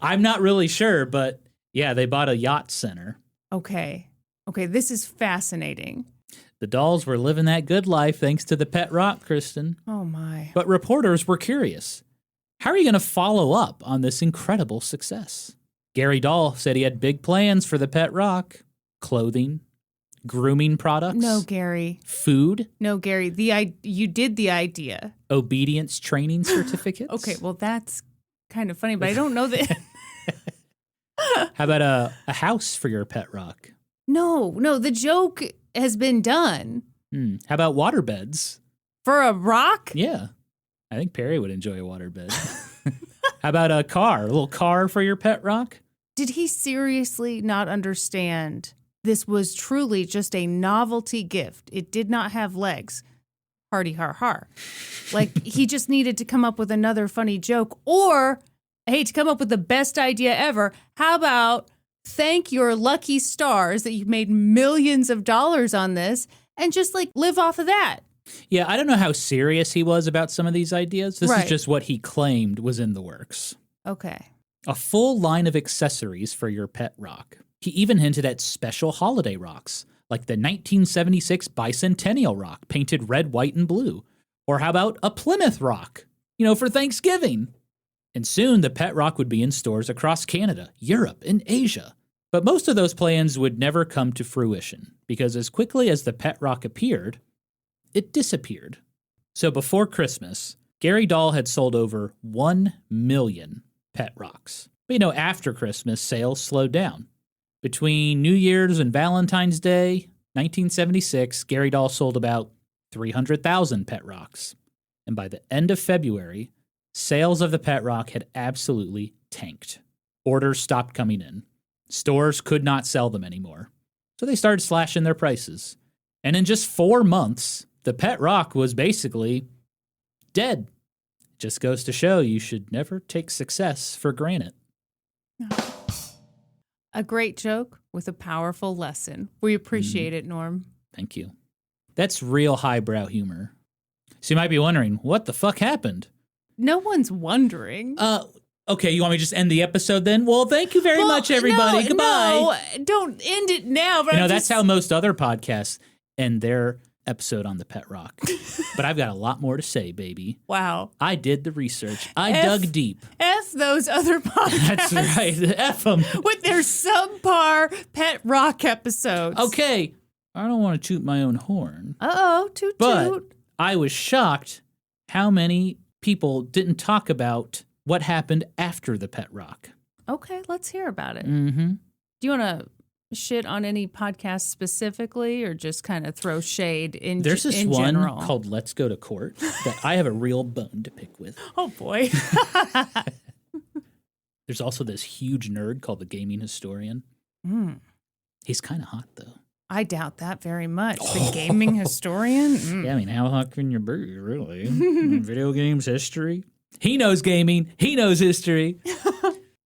I'm not really sure, but yeah, they bought a yacht center. Okay, this is fascinating. The Dahls were living that good life thanks to the pet rock, Kristin. Oh my. But reporters were curious. How are you going to follow up on this incredible success? Gary Dahl said he had big plans for the pet rock. Clothing, grooming products. No, Gary. Food. No, Gary. You did the idea. Obedience training certificates. Okay, well, that's kind of funny, but I don't know that. How about a house for your pet rock? No, the joke has been done. How about water beds? For a rock? Yeah. I think Perry would enjoy a water bed. How about a little car for your pet rock? Did he seriously not understand this was truly just a novelty gift? It did not have legs. Hardy har har. Like, he just needed to come up with another funny joke, or, I hate to come up with the best idea ever, how about thank your lucky stars that you've made millions of dollars on this and just like live off of that? Yeah, I don't know how serious he was about some of these ideas. This Right. is just what he claimed was in the works. Okay. A full line of accessories for your pet rock. He even hinted at special holiday rocks, like the 1976 Bicentennial Rock, painted red, white, and blue. Or how about a Plymouth Rock, for Thanksgiving? And soon the pet rock would be in stores across Canada, Europe, and Asia. But most of those plans would never come to fruition, because as quickly as the pet rock appeared, it disappeared. So before Christmas, Gary Dahl had sold over 1 million pet rocks. But after Christmas, sales slowed down. Between New Year's and Valentine's Day, 1976, Gary Dahl sold about 300,000 pet rocks. And by the end of February, sales of the pet rock had absolutely tanked. Orders stopped coming in. Stores could not sell them anymore. So they started slashing their prices. And in just 4 months, the pet rock was basically dead. Just goes to show you should never take success for granted. A great joke with a powerful lesson. We appreciate it, Norm. Thank you. That's real highbrow humor. So you might be wondering, what the fuck happened? No one's wondering. Okay, you want me to just end the episode then? Well, thank you very much, everybody. Goodbye. No, don't end it now. But That's how most other podcasts end their episode on the pet rock. But I've got a lot more to say, baby. Wow. I did the research. I dug deep. F those other podcasts. That's right. F them. With their subpar pet rock episodes. Okay, I don't want to toot my own horn. Uh-oh, toot But toot. I was shocked how many people didn't talk about what happened after the pet rock. Okay, let's hear about it. Mm-hmm. Do you want to shit on any podcast specifically, or just kind of throw shade in There's this in one general? called Let's Go to Court that I have a real bone to pick with. Oh, boy. There's also this huge nerd called the Gaming Historian. He's kind of hot, though. I doubt that very much. The gaming historian? Yeah, I mean, how hot can you be, really? Video games history? He knows gaming. He knows history.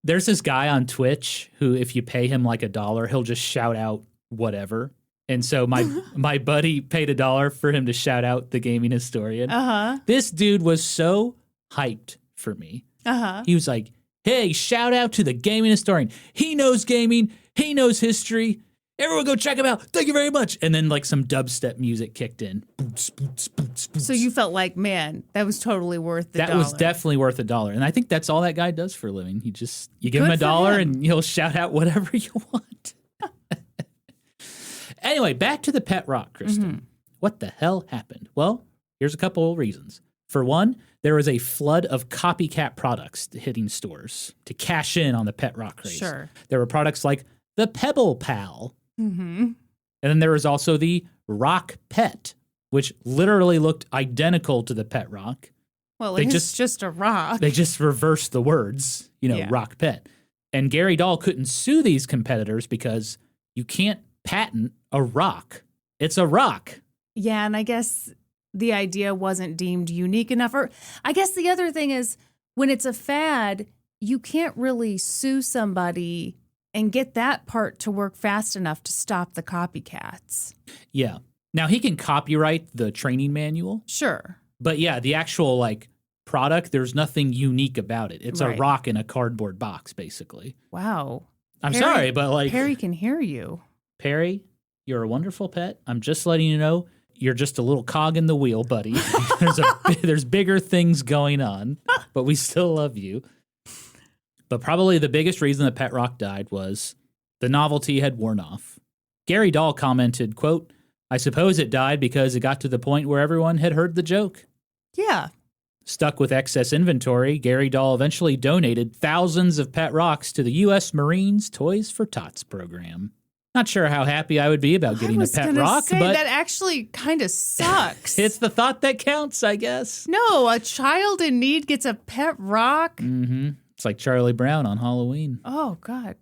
There's this guy on Twitch who, if you pay him like $1, he'll just shout out whatever. And so my buddy paid $1 for him to shout out the Gaming Historian. Uh-huh. This dude was so hyped for me. Uh-huh. He was like, hey, shout out to the Gaming Historian. He knows gaming. He knows history. Everyone go check him out. Thank you very much. And then like some dubstep music kicked in. Boots, boots, boots, boots. So you felt like, man, that was totally worth the That dollar. was definitely worth $1. And I think that's all that guy does for a living. You give him Good for $1 him. and he'll shout out whatever you want. Anyway, back to the pet rock, Kristin. What the hell happened? Well, here's a couple of reasons. For one, there was a flood of copycat products hitting stores to cash in on the pet rock craze. Sure. There were products like the Pebble Pal. Mm-hmm. And then there was also the Rock Pet, which literally looked identical to the pet rock. Well, They it's just a rock. They just reversed the words, Yeah. Rock Pet. And Gary Dahl couldn't sue these competitors because you can't patent a rock. It's a rock. Yeah, and I guess the idea wasn't deemed unique enough. Or I guess the other thing is, when it's a fad, you can't really sue somebody and get that part to work fast enough to stop the copycats. Yeah. Now, he can copyright the training manual, Sure. but yeah, the actual like product, there's nothing unique about it. It's Right. a rock in a cardboard box, basically. Wow. I'm Perry- sorry, but like Perry can hear you. Perry, you're a wonderful pet. I'm just letting you know you're just a little cog in the wheel, buddy. There's bigger things going on, but we still love you. But probably the biggest reason the pet rock died was the novelty had worn off. Gary Dahl commented, quote, "I suppose it died because it got to the point where everyone had heard the joke." Yeah. Stuck with excess inventory, Gary Dahl eventually donated thousands of pet rocks to the U.S. Marines Toys for Tots program. Not sure how happy I would be about getting a pet rock, say, but that actually kind of sucks. it's the thought that counts, I guess. No, a child in need gets a pet rock. Mm-hmm. It's like Charlie Brown on Halloween. Oh, God.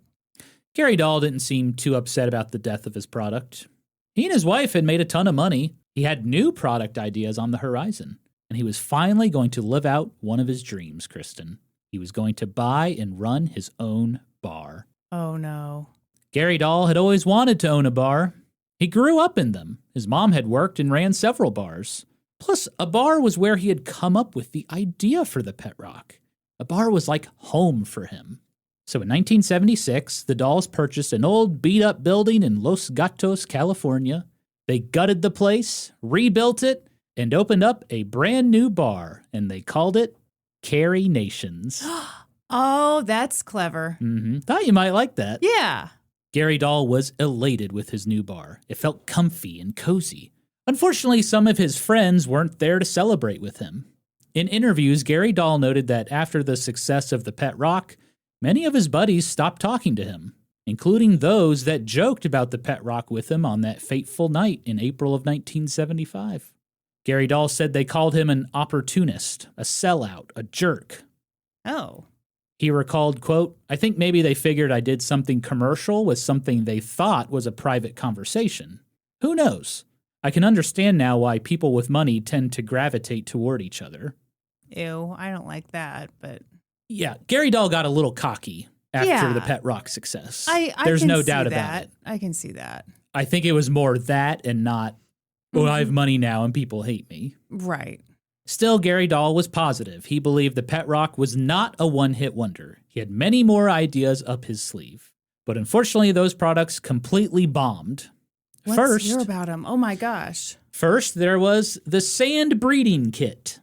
Gary Dahl didn't seem too upset about the death of his product. He and his wife had made a ton of money. He had new product ideas on the horizon. And he was finally going to live out one of his dreams, Kristin. He was going to buy and run his own bar. Oh, no. Gary Dahl had always wanted to own a bar. He grew up in them. His mom had worked and ran several bars. Plus, a bar was where he had come up with the idea for the pet rock. A bar was like home for him. So in 1976, the Dahls purchased an old beat-up building in Los Gatos, California. They gutted the place, rebuilt it, and opened up a brand new bar, and they called it Carrie Nations. Oh, that's clever. Thought you might like that. Yeah. Gary Dahl was elated with his new bar. It felt comfy and cozy. Unfortunately, some of his friends weren't there to celebrate with him. In interviews, Gary Dahl noted that after the success of the pet rock, many of his buddies stopped talking to him, including those that joked about the pet rock with him on that fateful night in April of 1975. Gary Dahl said they called him an opportunist, a sellout, a jerk. Oh. He recalled, quote, "I think maybe they figured I did something commercial with something they thought was a private conversation. Who knows? I can understand now why people with money tend to gravitate toward each other." Ew, I don't like that, but... Yeah, Gary Dahl got a little cocky after Yeah. the pet rock success. There's no doubt about that. it. I can see that. I think it was more that and not, oh, I have money now and people hate me. Right. Still, Gary Dahl was positive. He believed the pet rock was not a one-hit wonder. He had many more ideas up his sleeve. But unfortunately, those products completely bombed. Let's hear about them. Oh, my gosh. First, there was the sand breeding kit.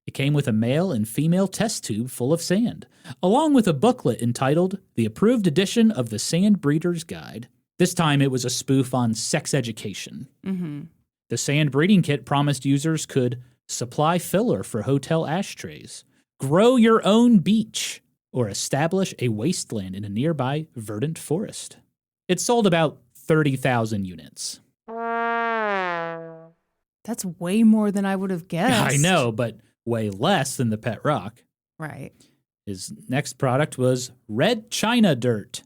It came with a male and female test tube full of sand, along with a booklet entitled The Approved Edition of the Sand Breeder's Guide. This time, it was a spoof on sex education. Mm-hmm. The sand breeding kit promised users could supply filler for hotel ashtrays, grow your own beach, or establish a wasteland in a nearby verdant forest. It sold about 30,000 units. That's way more than I would have guessed. I know, but way less than the pet rock. Right. His next product was red china dirt.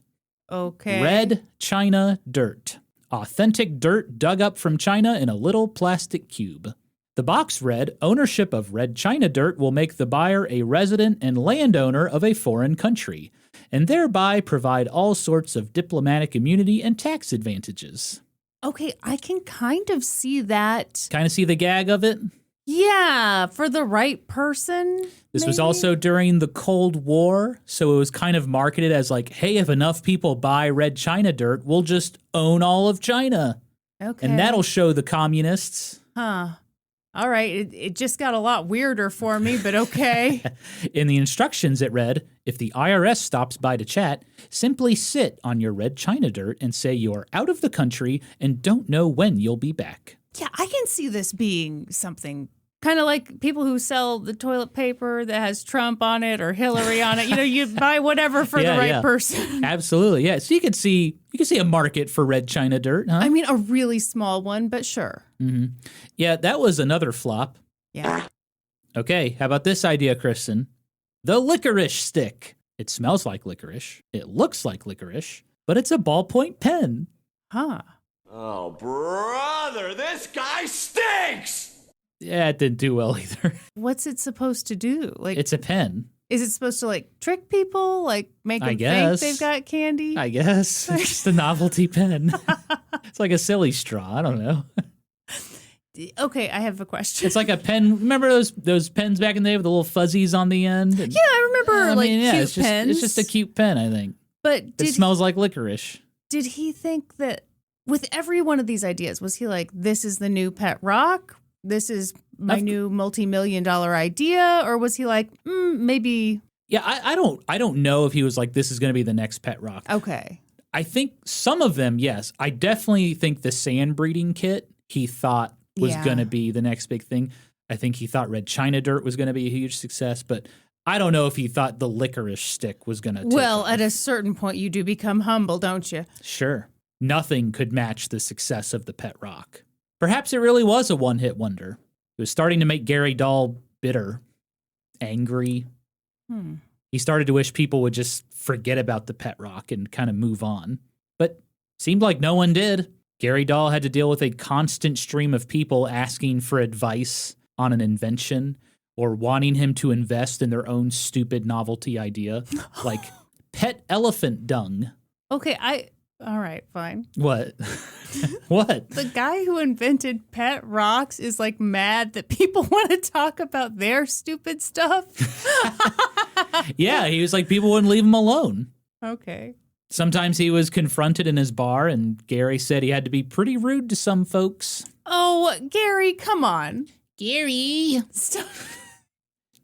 Okay. Red china dirt. Authentic dirt dug up from China in a little plastic cube. The box read, "Ownership of red china dirt will make the buyer a resident and landowner of a foreign country, and thereby provide all sorts of diplomatic immunity and tax advantages." Okay, I can kind of see that. Kind of see the gag of it? Yeah, for the right person. This was maybe? also during the Cold War, so it was kind of marketed as like, hey, if enough people buy red china dirt, we'll just own all of China. Okay. And that'll show the communists. Huh. All right. It just got a lot weirder for me, but okay. In the instructions, it read, if the IRS stops by to chat, simply sit on your red china dirt and say you're out of the country and don't know when you'll be back. Yeah, I can see this being something kind of like people who sell the toilet paper that has Trump on it or Hillary on it. You know, you buy whatever for the right person. Absolutely. Yeah. So you could see a market for red china dirt, huh? I mean, a really small one, but sure. Mm-hmm. Yeah, that was another flop. Yeah. Okay, how about this idea, Kristin? The licorice stick. It smells like licorice. It looks like licorice, but it's a ballpoint pen. Huh. Oh, brother, this guy stinks! Yeah, it didn't do well either. What's it supposed to do? Like, It's a pen, is it supposed to like trick people? Like make I them guess. think they've got candy? I guess. It's just a novelty pen. It's like a silly straw. I don't know. Okay, I have a question. It's like a pen. Remember those pens back in the day with the little fuzzies on the end? Yeah, I remember cute it's pens. It's just a cute pen, I think. But it smells like licorice. Did he think that with every one of these ideas, was he like, this is the new pet rock? This is my new multi-million-dollar idea? Or was he like, maybe... Yeah, I don't know if he was like, this is going to be the next pet rock. Okay. I think some of them, yes. I definitely think the sand breeding kit he thought was going to be the next big thing. I think he thought red china dirt was going to be a huge success, but I don't know if he thought the licorice stick was going to Well, at a certain point, you do become humble, don't you? Sure. Nothing could match the success of the pet rock. Perhaps it really was a one-hit wonder. It was starting to make Gary Dahl bitter, angry. He started to wish people would just forget about the pet rock and kind of move on. But seemed like no one did. Gary Dahl had to deal with a constant stream of people asking for advice on an invention or wanting him to invest in their own stupid novelty idea, like pet elephant dung. Okay, all right, fine. What? What? The guy who invented pet rocks is like mad that people want to talk about their stupid stuff. Yeah, he was like, people wouldn't leave him alone. Okay. Sometimes he was confronted in his bar, and Gary said he had to be pretty rude to some folks. Oh, Gary, come on. Gary. Stop.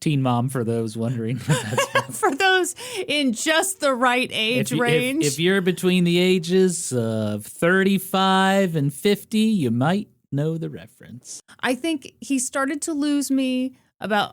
Teen Mom, for those wondering. For those in just the right age range. If you're between the ages of 35 and 50, you might know the reference. I think he started to lose me about,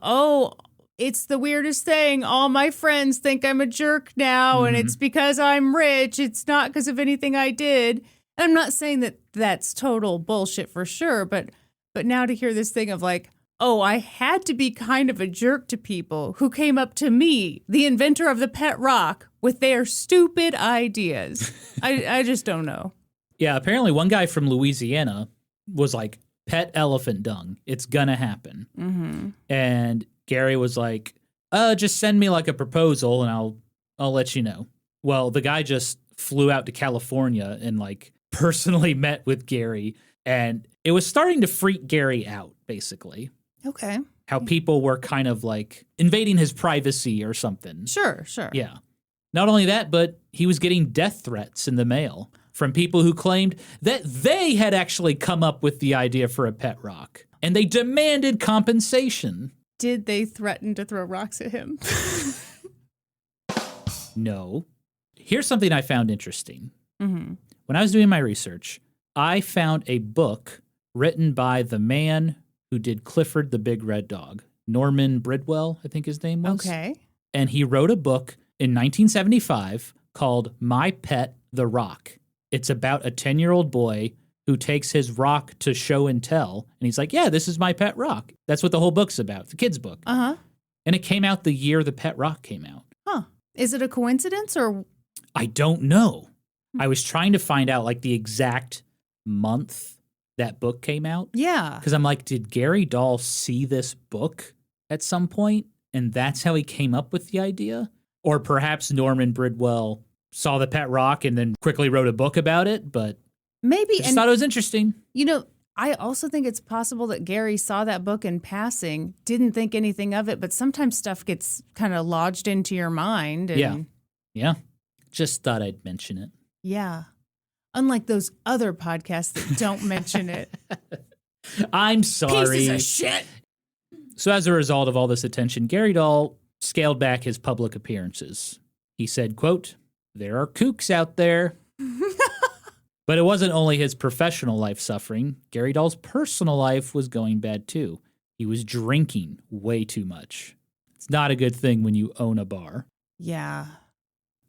it's the weirdest thing. All my friends think I'm a jerk now, and it's because I'm rich. It's not because of anything I did. And I'm not saying that that's total bullshit for sure, but now to hear this thing of like, I had to be kind of a jerk to people who came up to me, the inventor of the pet rock, with their stupid ideas. I just don't know. Yeah, apparently one guy from Louisiana was like, pet elephant dung. It's gonna happen. Mm-hmm. And Gary was like, just send me like a proposal and I'll let you know. Well, the guy just flew out to California and like personally met with Gary, and it was starting to freak Gary out, basically. Okay. How people were kind of like invading his privacy or something. Sure. Yeah. Not only that, but he was getting death threats in the mail from people who claimed that they had actually come up with the idea for a pet rock, and they demanded compensation. Did they threaten to throw rocks at him? No. Here's something I found interesting. Mm-hmm. When I was doing my research, I found a book written by the man who did Clifford the Big Red Dog. Norman Bridwell, I think his name was. Okay. And he wrote a book in 1975 called My Pet, the Rock. It's about a 10-year-old boy who takes his rock to show and tell. And he's like, yeah, this is my pet rock. That's what the whole book's about. It's a kid's book. Uh-huh. And it came out the year the pet rock came out. Huh. Is it a coincidence or? I don't know. I was trying to find out like the exact month that book came out. Yeah. Because I'm like, did Gary Dahl see this book at some point? And that's how he came up with the idea? Or perhaps Norman Bridwell saw the pet rock and then quickly wrote a book about it, but maybe. I just thought it was interesting. You know, I also think it's possible that Gary saw that book in passing, didn't think anything of it, but sometimes stuff gets kind of lodged into your mind. And Yeah. Just thought I'd mention it. Yeah. Unlike those other podcasts that don't mention it. I'm sorry. Pieces of shit. So as a result of all this attention, Gary Dahl scaled back his public appearances. He said, quote, there are kooks out there. But it wasn't only his professional life suffering. Gary Dahl's personal life was going bad too. He was drinking way too much. It's not a good thing when you own a bar. Yeah.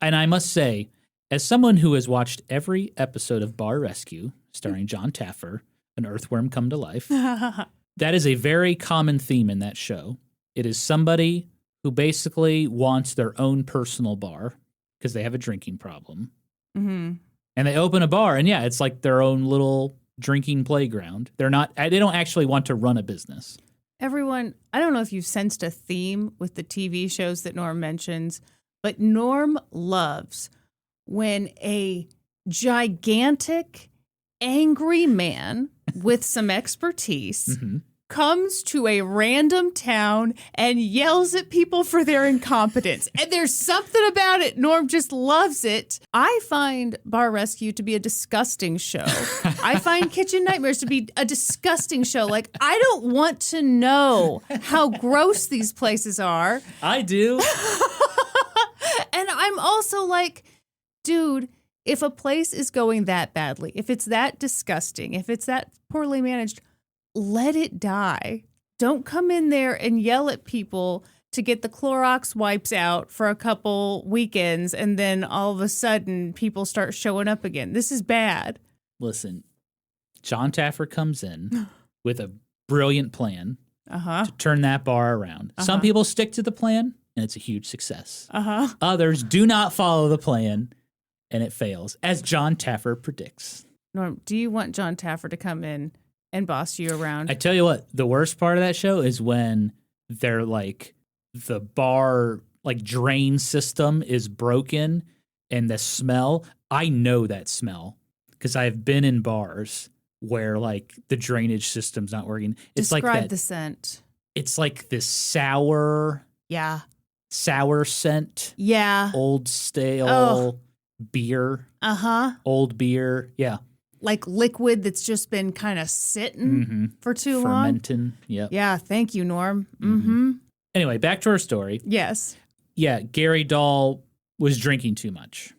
And I must say, as someone who has watched every episode of Bar Rescue, starring John Taffer, an earthworm come to life, that is a very common theme in that show. It is somebody who basically wants their own personal bar because they have a drinking problem. Mm-hmm. And they open a bar, and yeah, it's like their own little drinking playground. They don't actually want to run a business. Everyone, I don't know if you've sensed a theme with the TV shows that Norm mentions, but Norm loves when a gigantic angry man with some expertise Mm-hmm. comes to a random town and yells at people for their incompetence. And there's something about it. Norm just loves it. I find Bar Rescue to be a disgusting show. I find Kitchen Nightmares to be a disgusting show. Like, I don't want to know how gross these places are. I do. And I'm also like, dude, if a place is going that badly, if it's that disgusting, if it's that poorly managed, let it die. Don't come in there and yell at people to get the Clorox wipes out for a couple weekends, and then all of a sudden people start showing up again. This is bad. Listen, John Taffer comes in with a brilliant plan to turn that bar around. Some people stick to the plan, and it's a huge success. Others do not follow the plan, and it fails, as John Taffer predicts. Norm, do you want John Taffer to come in and boss you around? I tell you what, the worst part of that show is when they're like, the bar like drain system is broken and the smell. I know that smell because I've been in bars where like the drainage system's not working. It's Describe like that, the scent. it's like this sour scent, old stale beer, old beer. Yeah. Like liquid that's just been kind of sitting for too long. Fermenting. Yep. Yeah, thank you, Norm. Mm-hmm. Anyway, back to our story. Yes. Yeah, Gary Dahl was drinking too much.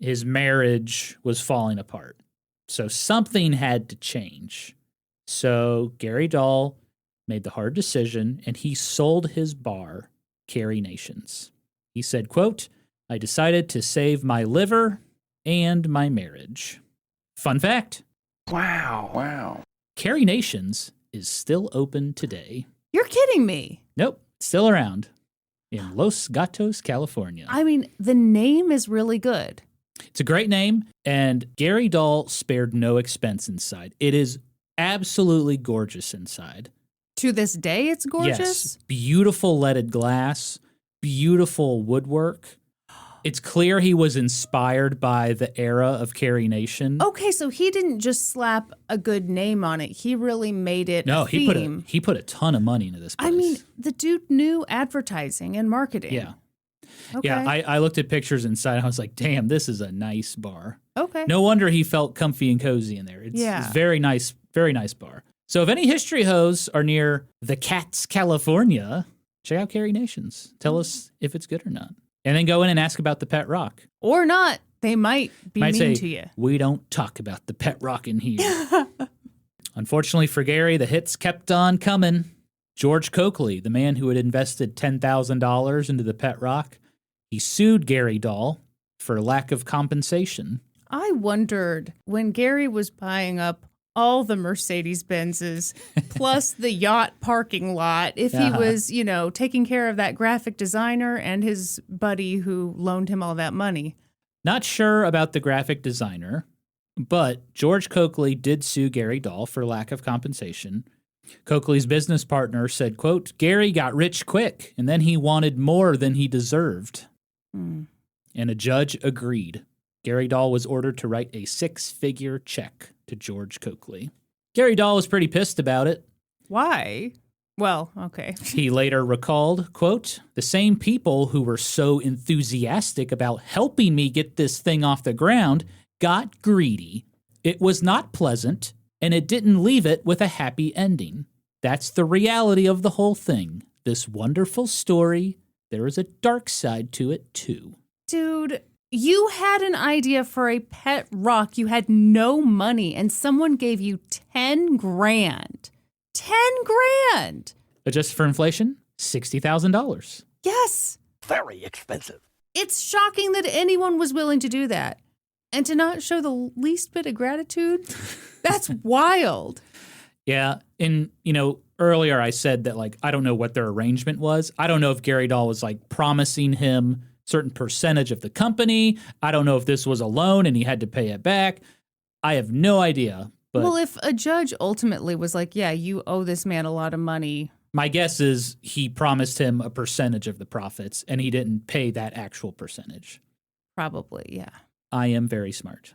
His marriage was falling apart. So something had to change. So Gary Dahl made the hard decision and he sold his bar, Carrie Nations. He said, quote, "I decided to save my liver and my marriage." Fun fact. Wow. Carrie Nations is still open today. You're kidding me. Nope, still around in Los Gatos, California. I mean, the name is really good. It's a great name, and Gary Dahl spared no expense inside. It is absolutely gorgeous inside. To this day, it's gorgeous. Yes, beautiful leaded glass, beautiful woodwork. It's clear he was inspired by the era of Carrie Nation. Okay, so he didn't just slap a good name on it. He really made it a theme. he put a ton of money into this place. I mean, the dude knew advertising and marketing. Yeah. Okay. Yeah, I looked at pictures inside. And I was like, damn, this is a nice bar. Okay. No wonder he felt comfy and cozy in there. It's very nice bar. So if any history hoes are near the Cats, California, check out Carrie Nations. Tell us if it's good or not. And then go in and ask about the pet rock. Or not. They might be mean say, to you. We don't talk about the pet rock in here. Unfortunately for Gary, the hits kept on coming. George Coakley, the man who had invested $10,000 into the pet rock, he sued Gary Dahl for lack of compensation. I wondered when Gary was buying up all the Mercedes Benzes plus the yacht parking lot, if he was, taking care of that graphic designer and his buddy who loaned him all that money. Not sure about the graphic designer, but George Coakley did sue Gary Dahl for lack of compensation. Coakley's business partner said, quote, "Gary got rich quick, and then he wanted more than he deserved." And a judge agreed. Gary Dahl was ordered to write a 6-figure check to George Coakley. Gary Dahl was pretty pissed about it. Why? Well, okay. He later recalled, quote, "The same people who were so enthusiastic about helping me get this thing off the ground got greedy. It was not pleasant, and it didn't leave it with a happy ending. That's the reality of the whole thing. This wonderful story, there is a dark side to it, too." Dude, you had an idea for a pet rock. You had no money, and someone gave you 10 grand. 10 grand! Adjusted for inflation, $60,000. Yes. Very expensive. It's shocking that anyone was willing to do that. And to not show the least bit of gratitude, that's wild. Yeah, and, earlier I said that, I don't know what their arrangement was. I don't know if Gary Dahl was, promising him certain percentage of the company. I don't know if this was a loan and he had to pay it back. I have no idea. But well, if a judge ultimately was like, yeah, you owe this man a lot of money. My guess is he promised him a percentage of the profits and he didn't pay that actual percentage. Probably, yeah. I am very smart.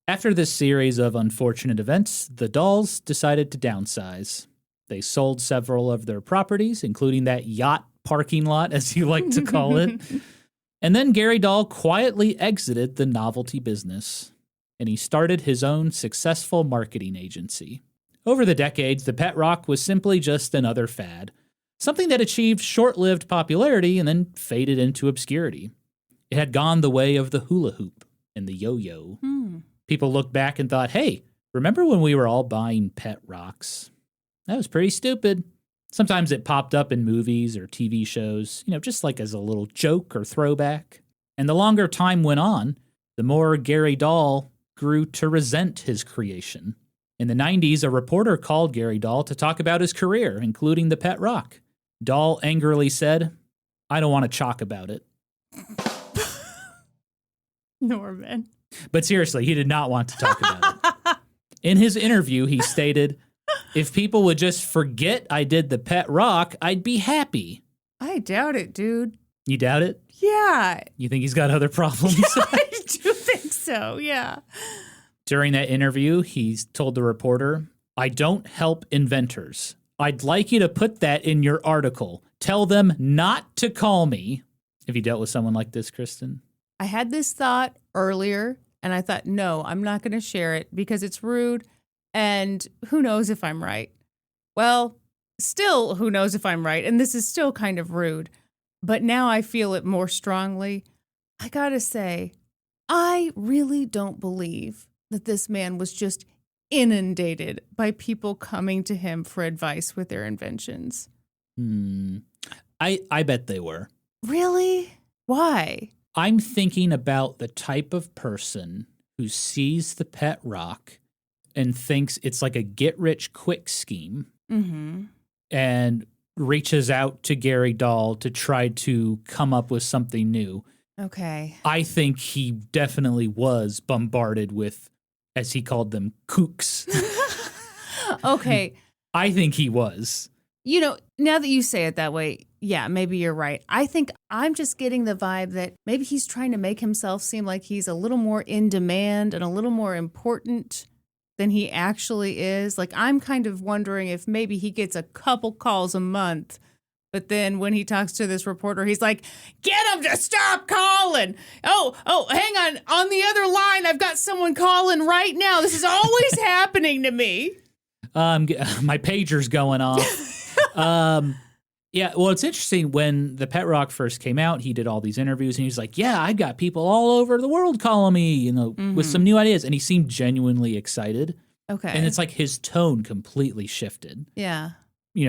After this series of unfortunate events, the Dahls decided to downsize. They sold several of their properties, including that yacht parking lot, as you like to call it. And then Gary Dahl quietly exited the novelty business, and he started his own successful marketing agency. Over the decades, the pet rock was simply just another fad, something that achieved short-lived popularity and then faded into obscurity. It had gone the way of the hula hoop and the yo-yo. People looked back and thought, hey, remember when we were all buying pet rocks? That was pretty stupid. Sometimes it popped up in movies or TV shows, just like as a little joke or throwback. And the longer time went on, the more Gary Dahl grew to resent his creation. In the 90s, a reporter called Gary Dahl to talk about his career, including the pet rock. Dahl angrily said, I don't want to talk about it. Norman. But seriously, he did not want to talk about it. In his interview, he stated, if people would just forget I did the pet rock, I'd be happy. I doubt it, dude. You doubt it? Yeah. You think he's got other problems? I do think so, yeah. During that interview, he told the reporter, I don't help inventors. I'd like you to put that in your article. Tell them not to call me. Have you dealt with someone like this, Kristin? I had this thought earlier, and I thought, no, I'm not going to share it because it's rude, and who knows if I'm right. Well, still, who knows if I'm right, and this is still kind of rude, but now I feel it more strongly. I got to say, I really don't believe that this man was just inundated by people coming to him for advice with their inventions. I bet they were. Really? Why? I'm thinking about the type of person who sees the pet rock and thinks it's like a get-rich-quick scheme and reaches out to Gary Dahl to try to come up with something new. Okay. I think he definitely was bombarded with, as he called them, kooks. Okay. I think he was. Now that you say it that way, yeah, maybe you're right. I think I'm just getting the vibe that maybe he's trying to make himself seem like he's a little more in demand and a little more important than he actually is. Like, I'm kind of wondering if maybe he gets a couple calls a month, but then when he talks to this reporter, he's like, get him to stop calling. Oh, hang on. On the other line, I've got someone calling right now. This is always happening to me. My pager's going off. Yeah, well, it's interesting. When the pet rock first came out, he did all these interviews, and he was like, yeah, I got people all over the world calling me, with some new ideas. And he seemed genuinely excited. Okay. And it's like his tone completely shifted. Yeah.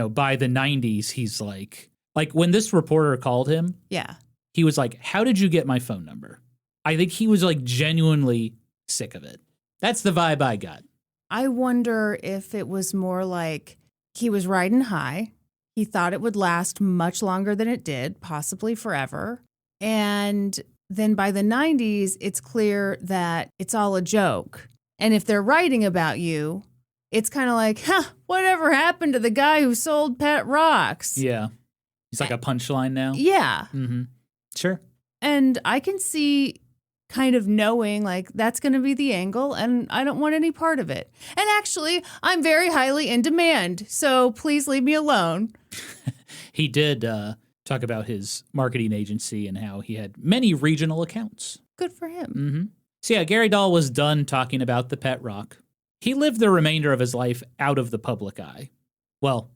By the 90s, he's like when this reporter called him, Yeah. he was like, how did you get my phone number? I think he was like genuinely sick of it. That's the vibe I got. I wonder if it was more like he was riding high. He thought it would last much longer than it did, possibly forever. And then by the 90s, it's clear that it's all a joke. And if they're writing about you, it's kind of like, whatever happened to the guy who sold pet rocks? Yeah. He's like a punchline now. Yeah. Mm-hmm. Sure. And I can see kind of knowing like that's going to be the angle and I don't want any part of it. And actually, I'm very highly in demand, so please leave me alone. He did talk about his marketing agency and how he had many regional accounts. Good for him. Mm-hmm. So yeah, Gary Dahl was done talking about the pet rock. He lived the remainder of his life out of the public eye. Well,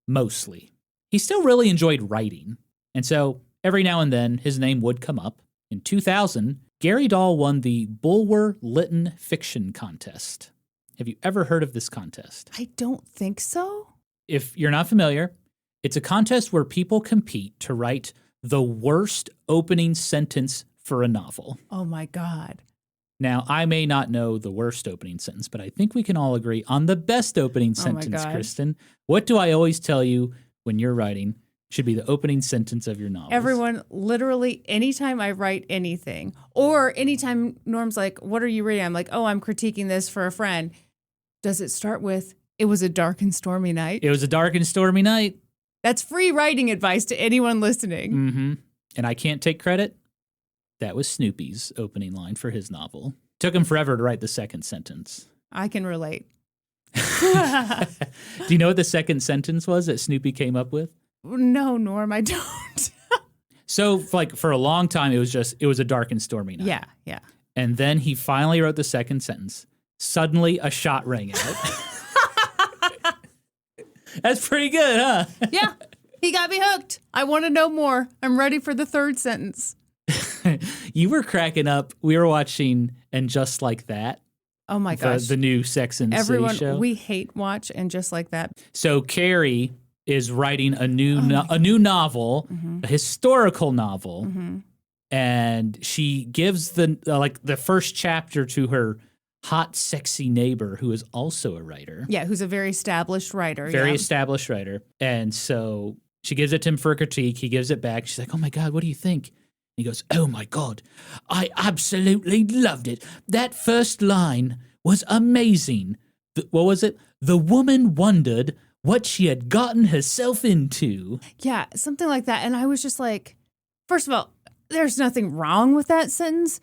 mostly. He still really enjoyed writing. And so every now and then his name would come up. In 2000, Gary Dahl won the Bulwer-Lytton Fiction Contest. Have you ever heard of this contest? I don't think so. If you're not familiar, it's a contest where people compete to write the worst opening sentence for a novel. Oh my God. Now, I may not know the worst opening sentence, but I think we can all agree on the best opening sentence, Kristin. What do I always tell you when you're writing should be the opening sentence of your novel? Everyone, literally, anytime I write anything, or anytime Norm's like, what are you reading? I'm like, oh, I'm critiquing this for a friend. Does it start with, it was a dark and stormy night? It was a dark and stormy night. That's free writing advice to anyone listening. Mm-hmm. And I can't take credit. That was Snoopy's opening line for his novel. Took him forever to write the second sentence. I can relate. Do you know what the second sentence was that Snoopy came up with? No, Norm, I don't. So, for a long time, it was a dark and stormy night. Yeah. And then he finally wrote the second sentence. Suddenly, a shot rang out. That's pretty good, huh? Yeah, he got me hooked. I want to know more. I'm ready for the third sentence. You were cracking up. We were watching And Just Like That. Oh my gosh. The new Sex and the City show. Everyone, we hate watch And Just Like That. So Carrie is writing a new novel, a historical novel, and she gives the first chapter to her hot, sexy neighbor who is also a writer. Yeah, who's a very established writer. Established writer. And so she gives it to him for a critique. He gives it back. She's like, "Oh my God, what do you think?" He goes, "Oh my God, I absolutely loved it. That first line was amazing. What was it? The woman wondered what she had gotten herself into." Yeah, something like that. And I was just like, first of all, there's nothing wrong with that sentence,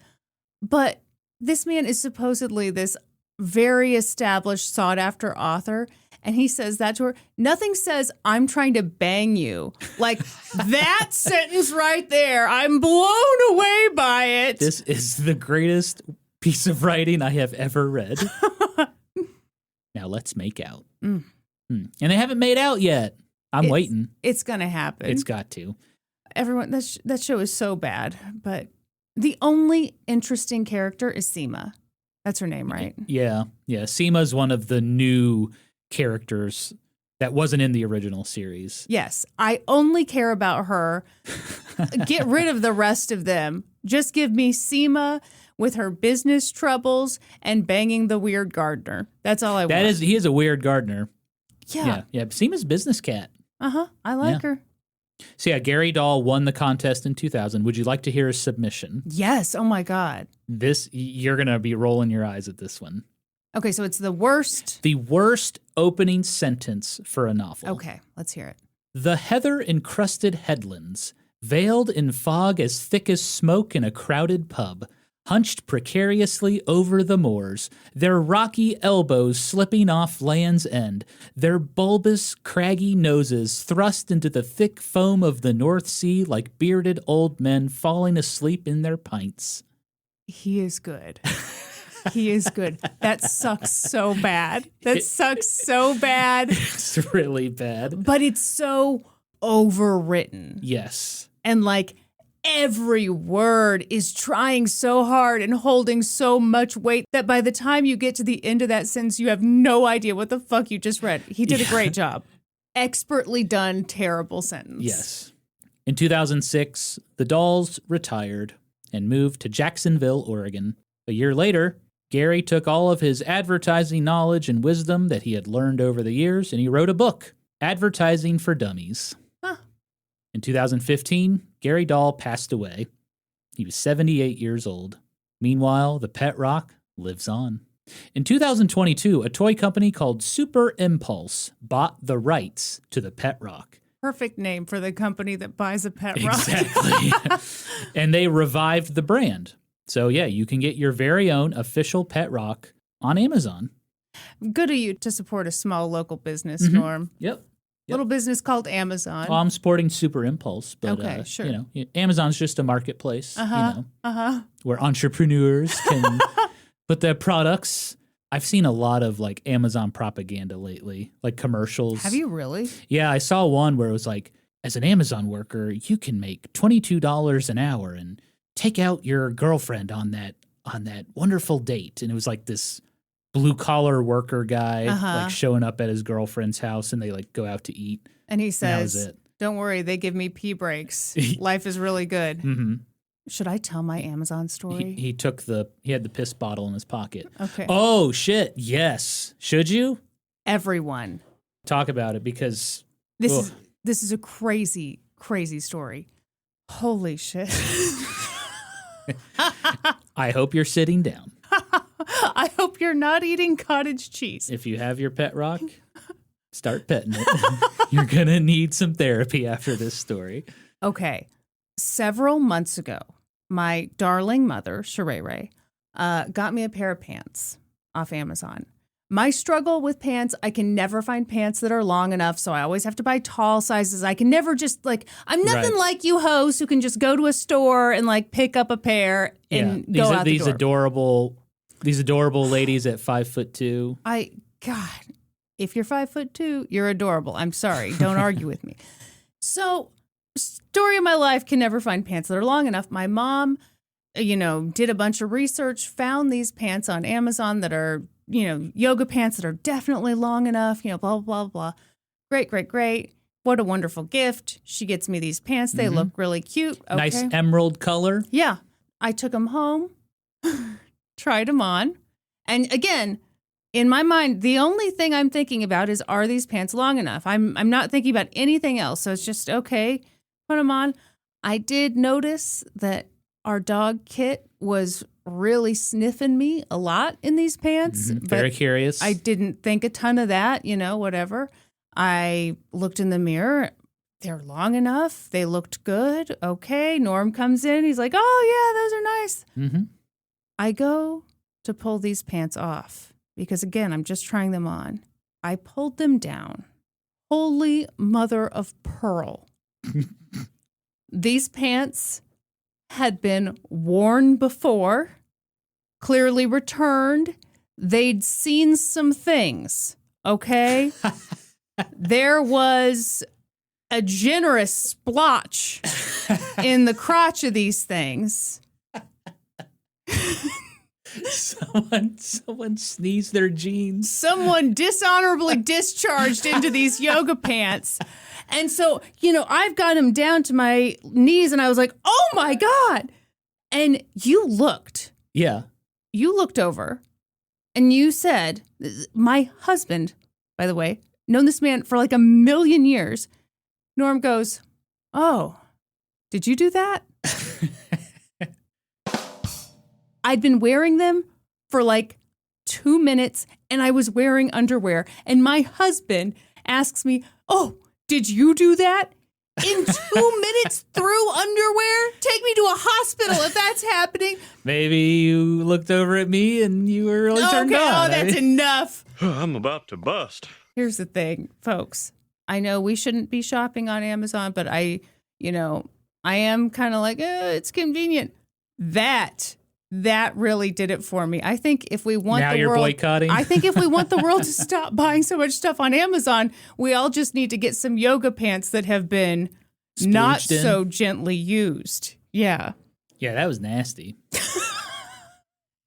but this man is supposedly this very established, sought-after author, and he says that to her. Nothing says, "I'm trying to bang you." Like, that sentence right there, I'm blown away by it. This is the greatest piece of writing I have ever read. Now let's make out. And they haven't made out yet. I'm waiting. It's going to happen. It's got to. Everyone, that show is so bad, but the only interesting character is Seema. That's her name, right? Yeah. Seema's one of the new characters that wasn't in the original series. Yes. I only care about her. Get rid of the rest of them. Just give me Seema with her business troubles and banging the weird gardener. That's all I want. He is a weird gardener. Yeah. Seema's business cat. I like her. So yeah, Gary Dahl won the contest in 2000. Would you like to hear a submission? Yes. Oh my God. You're going to be rolling your eyes at this one. Okay, so it's the worst. The worst opening sentence for a novel. Okay, let's hear it. The heather-encrusted headlands, veiled in fog as thick as smoke in a crowded pub, hunched precariously over the moors, their rocky elbows slipping off Land's End, their bulbous, craggy noses thrust into the thick foam of the North Sea like bearded old men falling asleep in their pints. He is good. He is good. That sucks so bad. It's really bad. But it's so overwritten. Yes. And like every word is trying so hard and holding so much weight that by the time you get to the end of that sentence, you have no idea what the fuck you just read. He did a great job. Expertly done, terrible sentence. Yes. In 2006, the Dahls retired and moved to Jacksonville, Oregon. A year later, Gary took all of his advertising knowledge and wisdom that he had learned over the years, and he wrote a book, Advertising for Dummies. In 2015, Gary Dahl passed away. He was 78 years old. Meanwhile, the pet rock lives on. In 2022, a toy company called Super Impulse bought the rights to the pet rock. Perfect name for the company that buys a pet rock. Exactly. And they revived the brand. So, yeah, you can get your very own official pet rock on Amazon. Good of you to support a small local business, Norm. Yep. Little business called Amazon. Well, I'm sporting Super Impulse, but okay, sure. Amazon's just a marketplace, where entrepreneurs can put their products. I've seen a lot of like Amazon propaganda lately, like commercials. Have you really? Yeah, I saw one where it was like, as an Amazon worker, you can make $22 an hour and take out your girlfriend on that wonderful date. And it was like this blue collar worker guy like showing up at his girlfriend's house, and they like go out to eat. And he says, "Don't worry, they give me pee breaks. Life is really good." Mm-hmm. Should I tell my Amazon story? He had the piss bottle in his pocket. Okay. Oh shit! Yes. Should you? Everyone, talk about it, because this is a crazy story. Holy shit! I hope you're sitting down. I hope you're not eating cottage cheese. If you have your pet rock, start petting it. You're going to need some therapy after this story. Okay. Several months ago, my darling mother, Sheree, got me a pair of pants off Amazon. My struggle with pants, I can never find pants that are long enough, so I always have to buy tall sizes. I can never just I'm nothing like you hosts who can just go to a store and pick up a pair and go out the door. These adorable ladies at 5'2". God, if you're 5'2", you're adorable. I'm sorry. Don't argue with me. So, story of my life, can never find pants that are long enough. My mom, did a bunch of research, found these pants on Amazon that are, yoga pants that are definitely long enough, blah, blah, blah, blah. Great, great, great. What a wonderful gift. She gets me these pants. They look really cute. Okay. Nice emerald color. Yeah. I took them home, tried them on. And again, in my mind, the only thing I'm thinking about is, are these pants long enough? I'm not thinking about anything else. So it's just, okay, put them on. I did notice that our dog Kit was really sniffing me a lot in these pants. Very curious. I didn't think a ton of that, whatever. I looked in the mirror. They're long enough. They looked good. Okay. Norm comes in. He's like, oh, yeah, those are nice. Mm-hmm. I go to pull these pants off because, again, I'm just trying them on. I pulled them down. Holy mother of pearl. These pants had been worn before, clearly returned. They'd seen some things, okay? There was a generous splotch in the crotch of these things. Someone sneezed their jeans. Someone dishonorably discharged into these yoga pants. And so, I've got them down to my knees and I was like, oh my God. And you looked. Yeah. You looked over and you said, my husband, by the way, known this man for a million years. Norm goes, oh, did you do that? I'd been wearing them for 2 minutes and I was wearing underwear. And my husband asks me, oh, did you do that? In 2 minutes through underwear? Take me to a hospital if that's happening. Maybe you looked over at me and you were really turned on. Oh, that's enough. I'm about to bust. Here's the thing, folks. I know we shouldn't be shopping on Amazon, but I am kind of it's convenient. That really did it for me. I think if we want now the you're world, boycotting. I think if we want the world to stop buying so much stuff on Amazon, we all just need to get some yoga pants that have been not so gently used. Yeah. Yeah, that was nasty.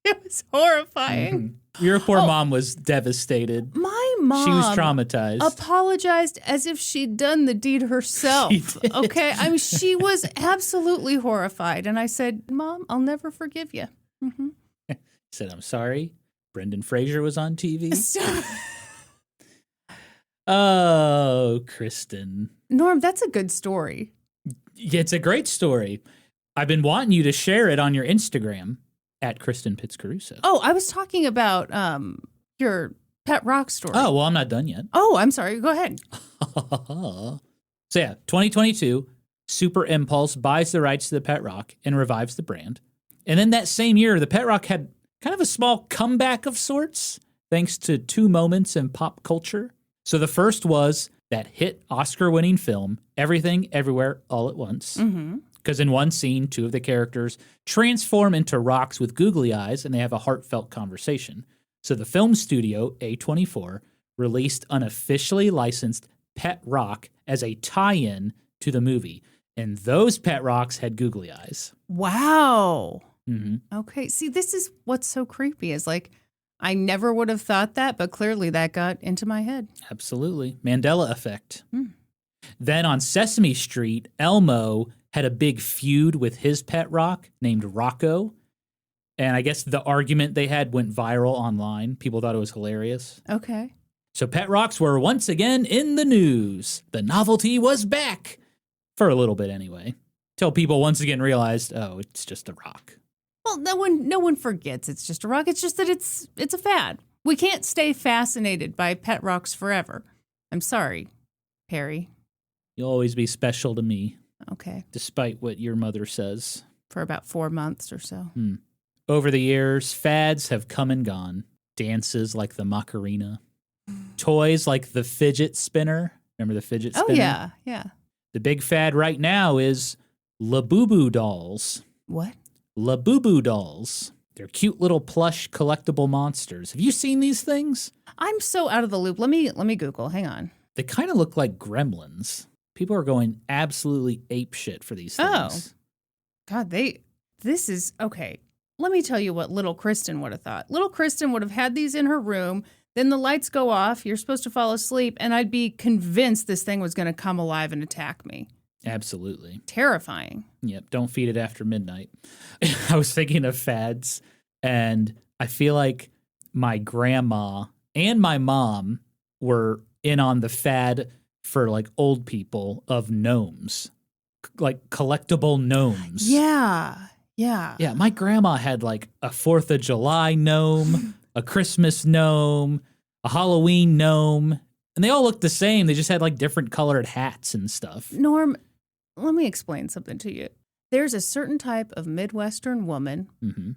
It was horrifying. Mm-hmm. Your poor mom was devastated. My mom, she was traumatized. Apologized as if she'd done the deed herself. She did. Okay, she was absolutely horrified, and I said, "Mom, I'll never forgive you." Mm-hmm. Said, "I'm sorry. Brendan Fraser was on TV." Stop. Oh, Kristin. Norm, that's a good story. It's a great story. I've been wanting you to share it on your Instagram at Kristin Pitts Caruso. Oh, I was talking about your pet rock story. Oh, well, I'm not done yet. Oh, I'm sorry. Go ahead. So yeah, 2022, Super Impulse buys the rights to the pet rock and revives the brand. And then that same year, the pet rock had kind of a small comeback of sorts, thanks to two moments in pop culture. So the first was that hit Oscar-winning film, Everything, Everywhere, All at Once. Mm-hmm. Because in one scene, two of the characters transform into rocks with googly eyes, and they have a heartfelt conversation. So the film studio, A24, released an officially licensed pet rock as a tie-in to the movie. And those pet rocks had googly eyes. Wow. Mm-hmm. Okay. See, this is what's so creepy is I never would have thought that, but clearly that got into my head. Absolutely. Mandela effect. Then on Sesame Street, Elmo had a big feud with his pet rock named Rocco. And I guess the argument they had went viral online. People thought it was hilarious. Okay. So pet rocks were once again in the news. The novelty was back. For a little bit anyway. Till people once again realized, oh, it's just a rock. Well, no one forgets it's just a rock. It's just that it's a fad. We can't stay fascinated by pet rocks forever. I'm sorry, Perry. You'll always be special to me. Okay. Despite what your mother says. For about 4 months or so. Over the years, fads have come and gone. Dances like the Macarena. Toys like the fidget spinner. Remember the fidget spinner? Oh, yeah, yeah. The big fad right now is Labubu dolls. What? Labubu dolls. They're cute little plush collectible monsters. Have you seen these things? I'm so out of the loop. Let me Google. Hang on. They kind of look like gremlins. People are going absolutely apeshit for these things. God, this is, okay. Let me tell you what little Kristin would have thought. Little Kristin would have had these in her room. Then the lights go off. You're supposed to fall asleep. And I'd be convinced this thing was going to come alive and attack me. Absolutely. Terrifying. Yep. Don't feed it after midnight. I was thinking of fads, and I feel like my grandma and my mom were in on the fad for like old people of gnomes, like collectible gnomes. Yeah. Yeah. Yeah. My grandma had like a 4th of July gnome, a Christmas gnome, a Halloween gnome, and they all looked the same. They just had like different colored hats and stuff. Norm, let me explain something to you. There's a certain type of Midwestern woman, Mm-hmm.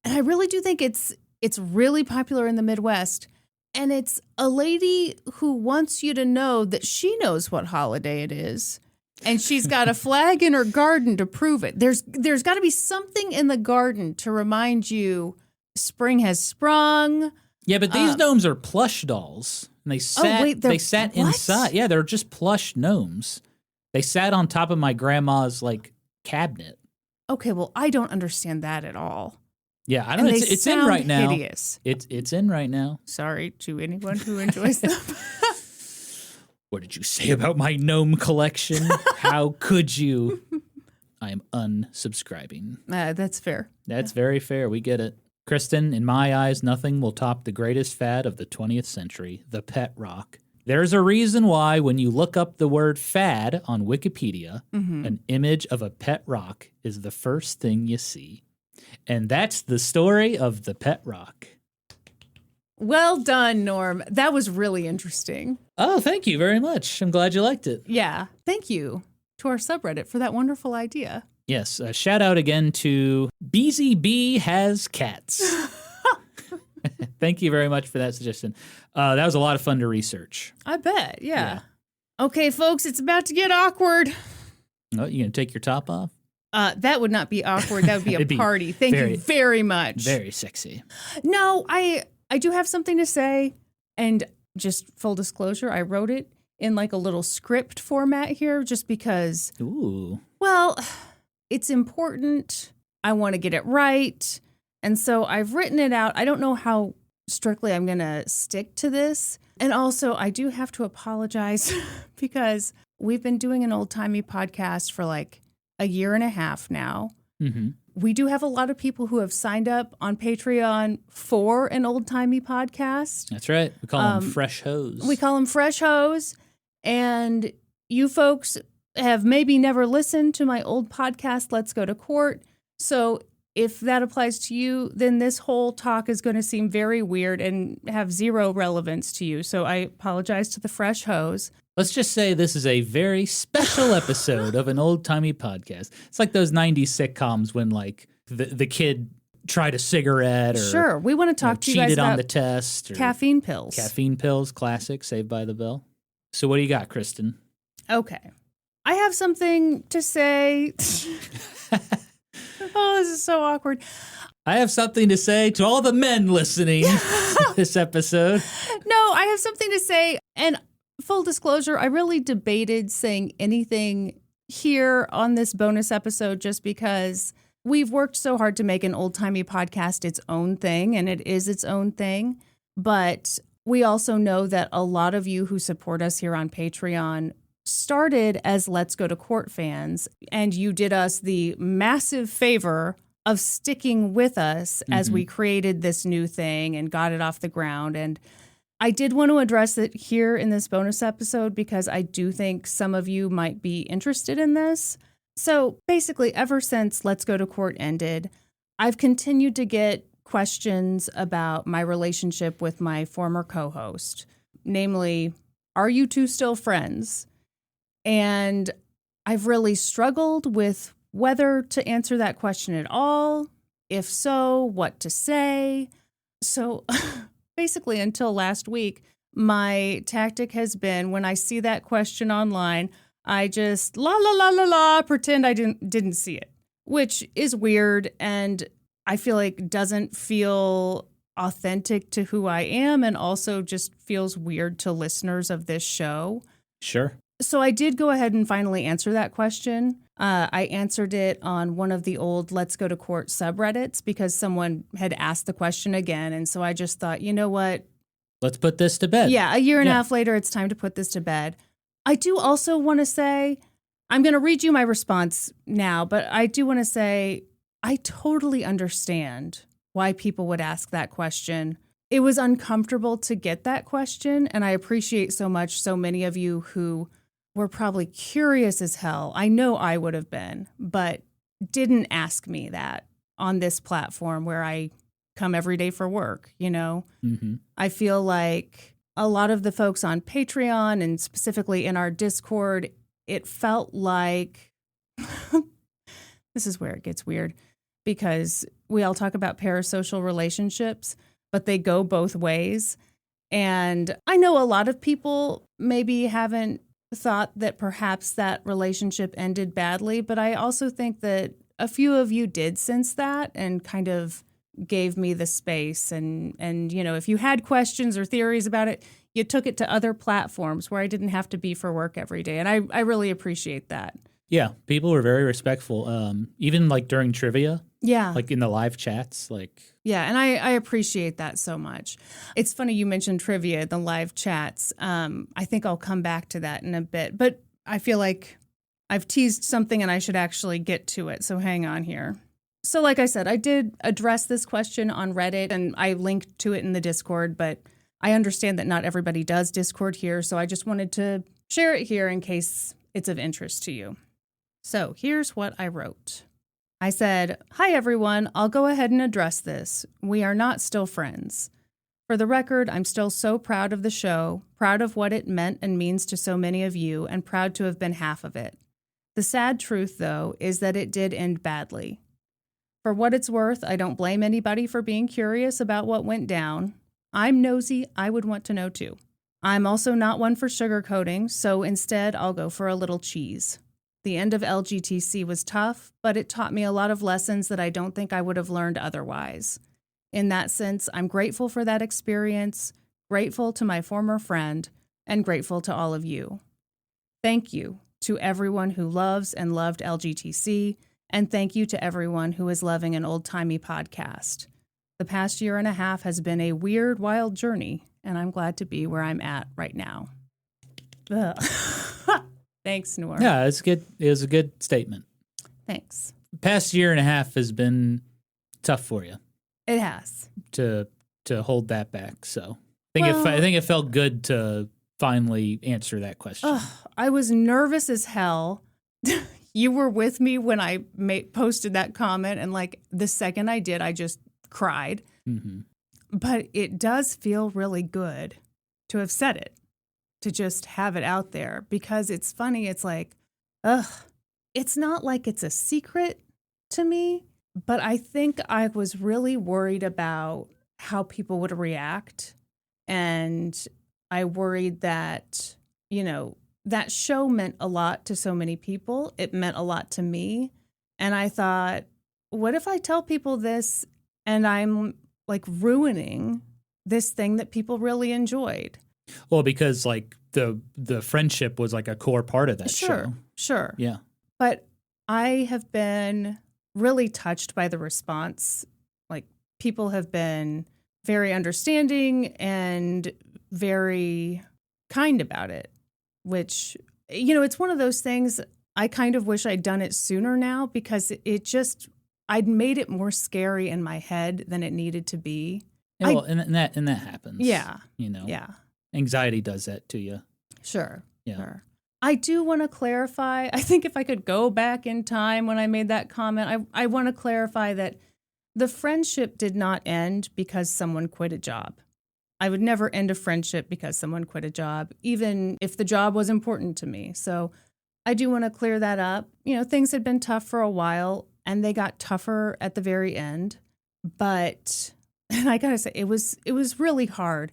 and I really do think it's really popular in the Midwest. And it's a lady who wants you to know that she knows what holiday it is. And she's got a flag in her garden to prove it. There's got to be something in the garden to remind you spring has sprung. Yeah, but these gnomes are plush dolls. And they sat inside. Yeah, they're just plush gnomes. They sat on top of my grandma's like cabinet. Okay, well, I don't understand that at all. Yeah, I don't know. It's in right now. Hideous. It's in right now. Sorry to anyone who enjoys them. What did you say about my gnome collection? How could you? I am unsubscribing. That's fair. That's very fair. We get it. Kristin, in my eyes, nothing will top the greatest fad of the 20th century, the pet rock. There's a reason why when you look up the word fad on Wikipedia, an image of a pet rock is the first thing you see. And that's the story of the pet rock. Well done, Norm. That was really interesting. Oh, thank you very much. I'm glad you liked it. Yeah. Thank you to our subreddit for that wonderful idea. Yes. A shout out again to Beezy B Has Cats. Thank you very much for that suggestion. That was a lot of fun to research. I bet. Yeah. Okay, folks, it's about to get awkward. Oh, you going to take your top off? That would not be awkward. That would be a party. Thank you very much. Very sexy. No, I do have something to say. And just full disclosure, I wrote it in like a little script format here just because, Ooh. well, it's important. I want to get it right. And so I've written it out. I don't know how strictly I'm going to stick to this. And also, I do have to apologize because we've been doing an old-timey podcast for like a year and a half now. Mm-hmm. We do have a lot of people who have signed up on Patreon for an old-timey podcast. That's right. We call them Fresh Hose. We call them Fresh Hose. And you folks have maybe never listened to my old podcast, Let's Go to Court. So if that applies to you, then this whole talk is going to seem very weird and have zero relevance to you. So I apologize to the Fresh Hose. Let's just say this is a very special episode of an old-timey podcast. It's like those 90s sitcoms when, like, the kid tried a cigarette or sure, we want to talk to you guys cheated about on the test. Or caffeine pills. Caffeine pills, classic, Saved by the Bell. So what do you got, Kristin? Okay. I have something to say. Oh, this is so awkward. I have something to say to all the men listening to this episode. No, I have something to say. And full disclosure, I really debated saying anything here on this bonus episode just because we've worked so hard to make an old-timey podcast its own thing, and it is its own thing. But we also know that a lot of you who support us here on Patreon started as Let's Go to Court fans, and you did us the massive favor of sticking with us as we created this new thing and got it off the ground. And I did want to address it here in this bonus episode because I do think some of you might be interested in this. So basically, ever since Let's Go to Court ended, I've continued to get questions about my relationship with my former co-host, namely, are you two still friends? And I've really struggled with whether to answer that question at all, If so, what to say? So basically, until last week, my tactic has been when I see that question online, I just pretend I didn't see it, which is weird and I feel like doesn't feel authentic to who I am and also just feels weird to listeners of this show. Sure. So I did go ahead and finally answer that question. I answered it on one of the old Let's Go to Court subreddits because someone had asked the question again. And so I just thought, you know what? Let's put this to bed. Yeah, a year and a half later, it's time to put this to bed. I do also want to say, I'm going to read you my response now, but I do want to say I totally understand why people would ask that question. It was uncomfortable to get that question, and I appreciate so much so many of you who were probably curious as hell. I know I would have been, but didn't ask me that on this platform where I come every day for work, you know? Mm-hmm. I feel like a lot of the folks on Patreon and specifically in our Discord, it felt like this is where it gets weird because we all talk about parasocial relationships, but they go both ways. And I know a lot of people maybe haven't thought that perhaps that relationship ended badly, but I also think that a few of you did sense that and kind of gave me the space. And you know, if you had questions or theories about it, you took it to other platforms where I didn't have to be for work every day. And I really appreciate that. Yeah, people were very respectful. Even like during trivia. Yeah. Like in the live chats, like. Yeah, and I appreciate that so much. It's funny you mentioned trivia, the live chats. I think I'll come back to that in a bit, but I feel like I've teased something and I should actually get to it, so hang on here. So like I said, I did address this question on Reddit, and I linked to it in the Discord, but I understand that not everybody does Discord here, so I just wanted to share it here in case it's of interest to you. So here's what I wrote. I said, "Hi, everyone. I'll go ahead and address this. We are not still friends. For the record, I'm still so proud of the show, proud of what it meant and means to so many of you, and proud to have been half of it. The sad truth, though, is that it did end badly. For what it's worth, I don't blame anybody for being curious about what went down. I'm nosy. I would want to know, too. I'm also not one for sugarcoating, so instead I'll go for a little cheese. The end of LGTC was tough, but it taught me a lot of lessons that I don't think I would have learned otherwise. In that sense, I'm grateful for that experience, grateful to my former friend, and grateful to all of you. Thank you to everyone who loves and loved LGTC, and thank you to everyone who is loving an old-timey podcast. The past year and a half has been a weird, wild journey, and I'm glad to be where I'm at right now." Ugh. Thanks, Noor. Yeah, it's good. It was a good statement. Thanks. The past year and a half has been tough for you It has. to hold that back. So I think it felt good to finally answer that question. I was nervous as hell. You were with me when I posted that comment, and like the second I did, I just cried. Mm-hmm. But it does feel really good to have said it, to just have it out there, because it's funny. It's like, it's not like it's a secret to me, but I think I was really worried about how people would react. And I worried that, you know, that show meant a lot to so many people. It meant a lot to me. And I thought, what if I tell people this and I'm like ruining this thing that people really enjoyed? Well, because like the friendship was like a core part of that show. Sure. Yeah. But I have been really touched by the response. Like, people have been very understanding and very kind about it, which, you know, it's one of those things I kind of wish I'd done it sooner now, because I'd made it more scary in my head than it needed to be. And that happens. Yeah. You know. Yeah. Anxiety does that to you. Sure. Yeah. Sure. I do want to clarify. I think if I could go back in time when I made that comment, I want to clarify that the friendship did not end because someone quit a job. I would never end a friendship because someone quit a job, even if the job was important to me. So I do want to clear that up. You know, things had been tough for a while, and they got tougher at the very end. But, and I gotta say, it was really hard.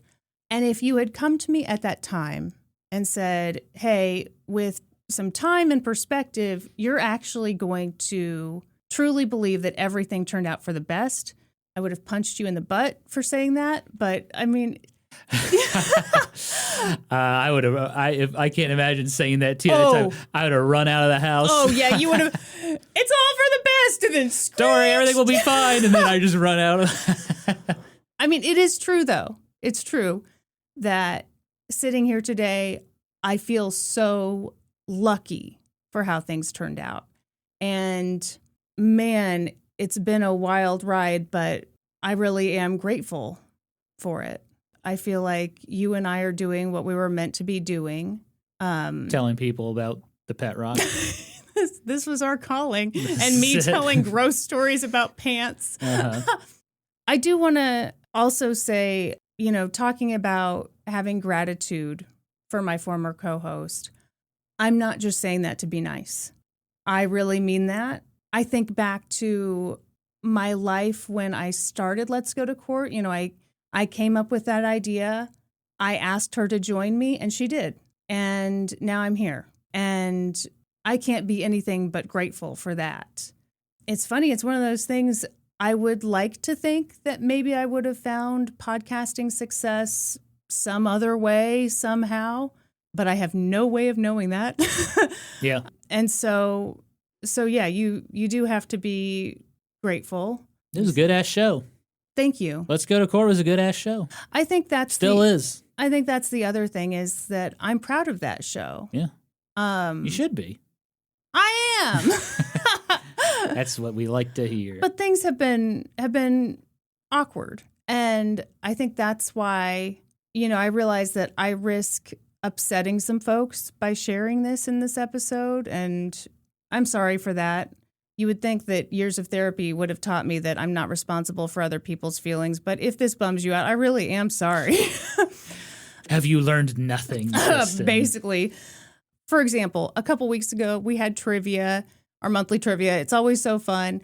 And if you had come to me at that time and said, hey, with some time and perspective, you're actually going to truly believe that everything turned out for the best, I would have punched you in the butt for saying that. But I mean, I would have. I can't imagine saying that to you. Oh. At the time. I would have run out of the house. oh yeah, you would have, it's all for the best. And then Don't worry, everything will be fine. And then I just run out. I mean, it is true, though. It's true that sitting here today, I feel so lucky for how things turned out. And man, it's been a wild ride, but I really am grateful for it. I feel like you and I are doing what we were meant to be doing. Telling people about the pet rock. This was our calling. And me telling gross stories about pants. Uh-huh. I do want to also say, you know, talking about having gratitude for my former co-host, I'm not just saying that to be nice. I really mean that. I think back to my life when I started Let's Go to Court. You know, I came up with that idea. I asked her to join me, and she did. And now I'm here. And I can't be anything but grateful for that. It's funny. It's one of those things. I would like to think that maybe I would have found podcasting success some other way, somehow, but I have no way of knowing that. Yeah. And so yeah, you do have to be grateful. It was a good ass show. Thank you. Let's Go to Court was a good ass show. I think that's Still is. I think that's the other thing is that I'm proud of that show. Yeah. You should be. I am. That's what we like to hear. But things have been awkward. And I think that's why, you know, I realize that I risk upsetting some folks by sharing this in this episode. And I'm sorry for that. You would think that years of therapy would have taught me that I'm not responsible for other people's feelings. But if this bums you out, I really am sorry. Have you learned nothing, Kristin? Basically. For example, a couple weeks ago, we had trivia, our monthly trivia. It's always so fun.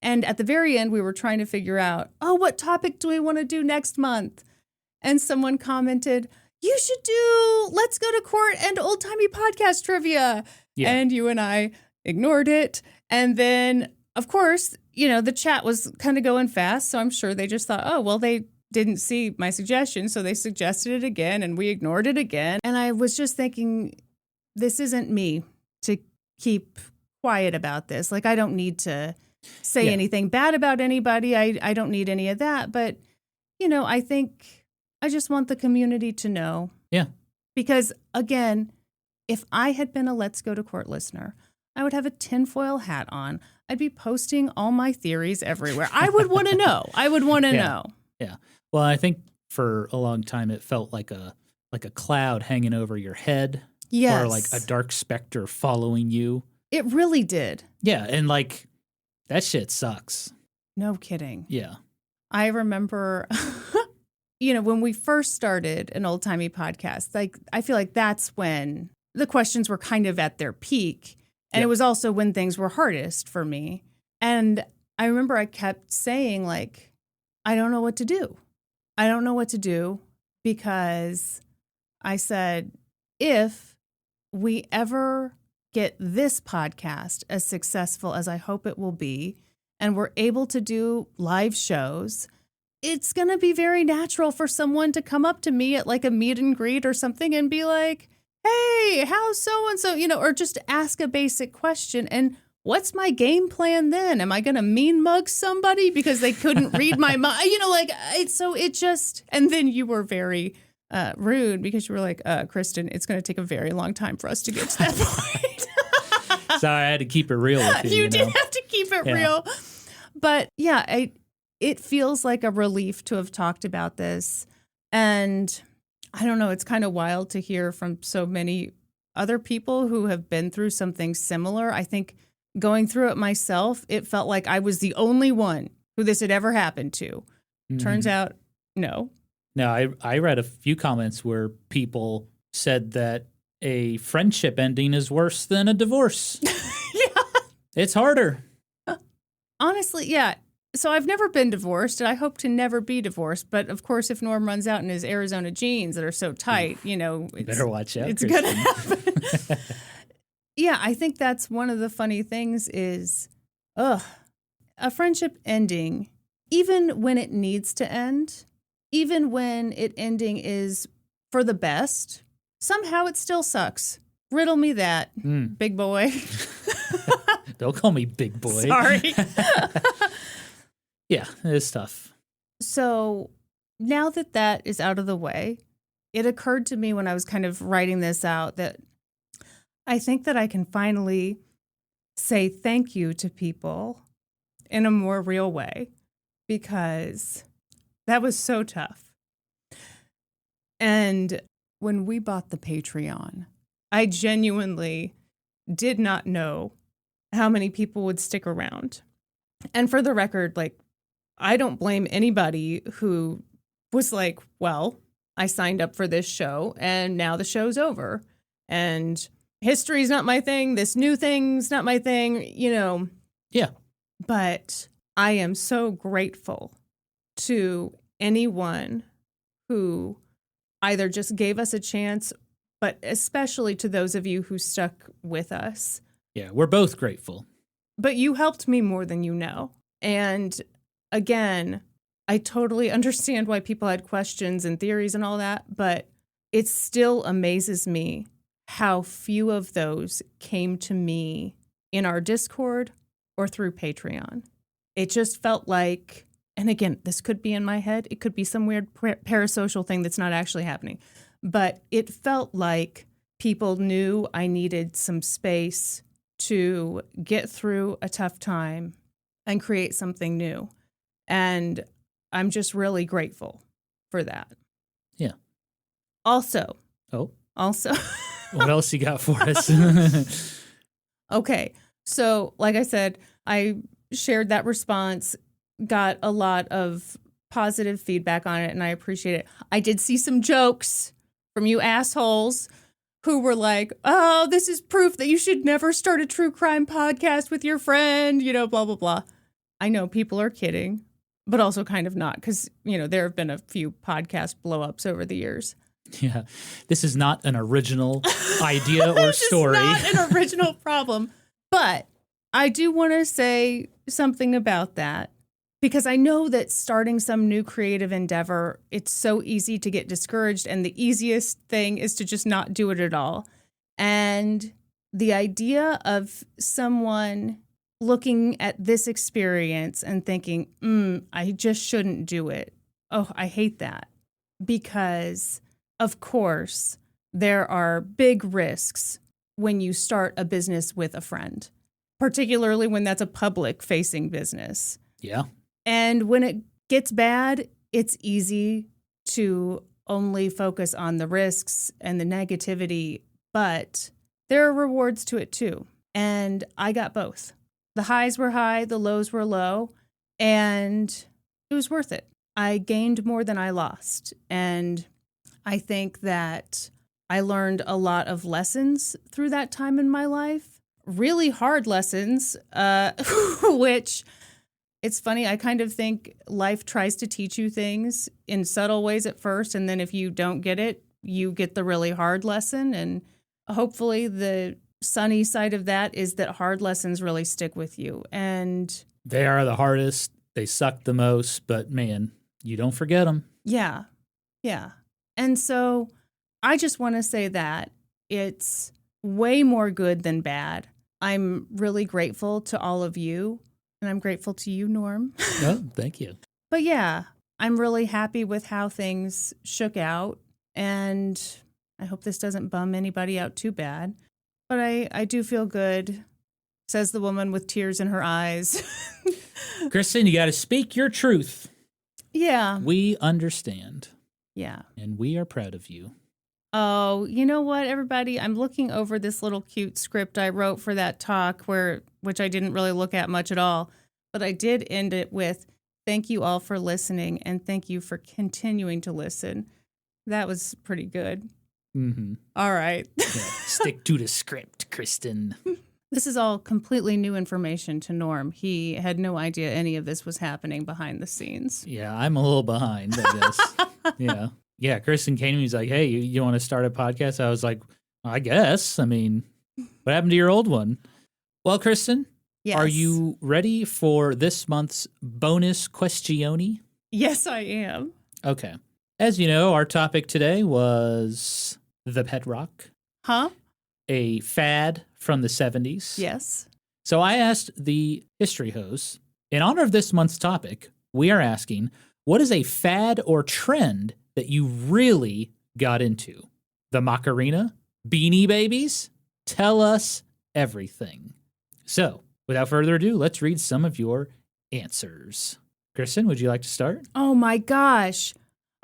And at the very end, we were trying to figure out, what topic do we want to do next month? And someone commented, you should do Let's Go to Court and Old Timey Podcast Trivia. Yeah. And you and I ignored it. And then, of course, you know, the chat was kind of going fast. So I'm sure they just thought, they didn't see my suggestion. So they suggested it again and we ignored it again. And I was just thinking, this isn't me to keep quiet about this. Like, I don't need to say anything bad about anybody. I don't need any of that. But, you know, I think I just want the community to know. Yeah. Because, again, if I had been a Let's Go to Court listener, I would have a tinfoil hat on. I'd be posting all my theories everywhere. I would want to know. I would want to know. Yeah. Well, I think for a long time it felt like a cloud hanging over your head. Yes. Or like a dark specter following you. It really did. Yeah. And like, that shit sucks. No kidding. Yeah. I remember, you know, when we first started an Old Timey Podcast, like, I feel like that's when the questions were kind of at their peak. And it was also when things were hardest for me. And I remember I kept saying, like, I don't know what to do. I don't know what to do, because I said, if we ever get this podcast as successful as I hope it will be, and we're able to do live shows, it's going to be very natural for someone to come up to me at like a meet and greet or something and be like, hey, how's so-and-so, you know, or just ask a basic question. And what's my game plan then? Am I going to mean mug somebody because they couldn't read my mind? You know, like, so it just, and then you were very rude because you were like, Kristin, it's going to take a very long time for us to get to that point. Sorry, I had to keep it real with you. You did have to keep it real. But yeah, it feels like a relief to have talked about this. And I don't know, it's kind of wild to hear from so many other people who have been through something similar. I think going through it myself, it felt like I was the only one who this had ever happened to. Mm-hmm. Turns out, no. No, I read a few comments where people said that a friendship ending is worse than a divorce. Yeah. It's harder. Honestly, yeah. So I've never been divorced, and I hope to never be divorced. But of course, if Norm runs out in his Arizona jeans that are so tight, it's, better watch out. It's going to happen. Yeah, I think that's one of the funny things is, a friendship ending, even when it needs to end, even when it ending is for the best, somehow it still sucks. Riddle me that, big boy. Don't call me big boy. Sorry. Yeah, it's tough. So now that that is out of the way, it occurred to me when I was kind of writing this out that I think that I can finally say thank you to people in a more real way, because that was so tough. And when we bought the Patreon, I genuinely did not know how many people would stick around. And for the record, like, I don't blame anybody who was like, well, I signed up for this show and now the show's over and history's not my thing. This new thing's not my thing, Yeah. But I am so grateful to anyone who either just gave us a chance, but especially to those of you who stuck with us. Yeah, we're both grateful. But you helped me more than you know. And again, I totally understand why people had questions and theories and all that, but it still amazes me how few of those came to me in our Discord or through Patreon. It just felt like, and again, this could be in my head, it could be some weird parasocial thing that's not actually happening, but it felt like people knew I needed some space to get through a tough time and create something new. And I'm just really grateful for that. Yeah. Also. What else you got for us? Okay. So, like I said, I shared that response, got a lot of positive feedback on it, and I appreciate it. I did see some jokes from you assholes who were like, oh, this is proof that you should never start a true crime podcast with your friend, blah, blah, blah. I know people are kidding, but also kind of not, because, there have been a few podcast blow-ups over the years. Yeah, this is not an original idea or story. It's not an original problem. But I do want to say something about that, because I know that starting some new creative endeavor, it's so easy to get discouraged, and the easiest thing is to just not do it at all. And the idea of someone looking at this experience and thinking, I just shouldn't do it. Oh, I hate that. Because, of course, there are big risks when you start a business with a friend, particularly when that's a public-facing business. Yeah. And when it gets bad, it's easy to only focus on the risks and the negativity, but there are rewards to it too. And I got both. The highs were high, the lows were low, and it was worth it. I gained more than I lost. And I think that I learned a lot of lessons through that time in my life. Really hard lessons, which it's funny. I kind of think life tries to teach you things in subtle ways at first. And then if you don't get it, you get the really hard lesson. And hopefully the sunny side of that is that hard lessons really stick with you. And they are the hardest. They suck the most. But man, you don't forget them. Yeah. Yeah. And so I just want to say that it's way more good than bad. I'm really grateful to all of you, and I'm grateful to you, Norm. Oh, thank you. But yeah, I'm really happy with how things shook out, and I hope this doesn't bum anybody out too bad. But I do feel good, says the woman with tears in her eyes. Kristin, you got to speak your truth. Yeah. We understand. Yeah. And we are proud of you. Oh, you know what, everybody? I'm looking over this little cute script I wrote for that talk, which I didn't really look at much at all. But I did end it with, thank you all for listening, and thank you for continuing to listen. That was pretty good. Mm-hmm. All right. Yeah, stick to the script, Kristin. This is all completely new information to Norm. He had no idea any of this was happening behind the scenes. Yeah, I'm a little behind, I guess. Yeah. Yeah, Kristin came to me. He's like, hey, you want to start a podcast? I was like, I guess. I mean, what happened to your old one? Well, Kristin, Yes. are you ready for this month's bonus questione? Yes, I am. Okay. As you know, our topic today was the pet rock, Huh? a fad from the 70s. Yes. So I asked the history host, in honor of this month's topic, we are asking, what is a fad or trend that you really got into? The Macarena? Beanie Babies? Tell us everything. So, without further ado, let's read some of your answers. Kristin, would you like to start? Oh my gosh.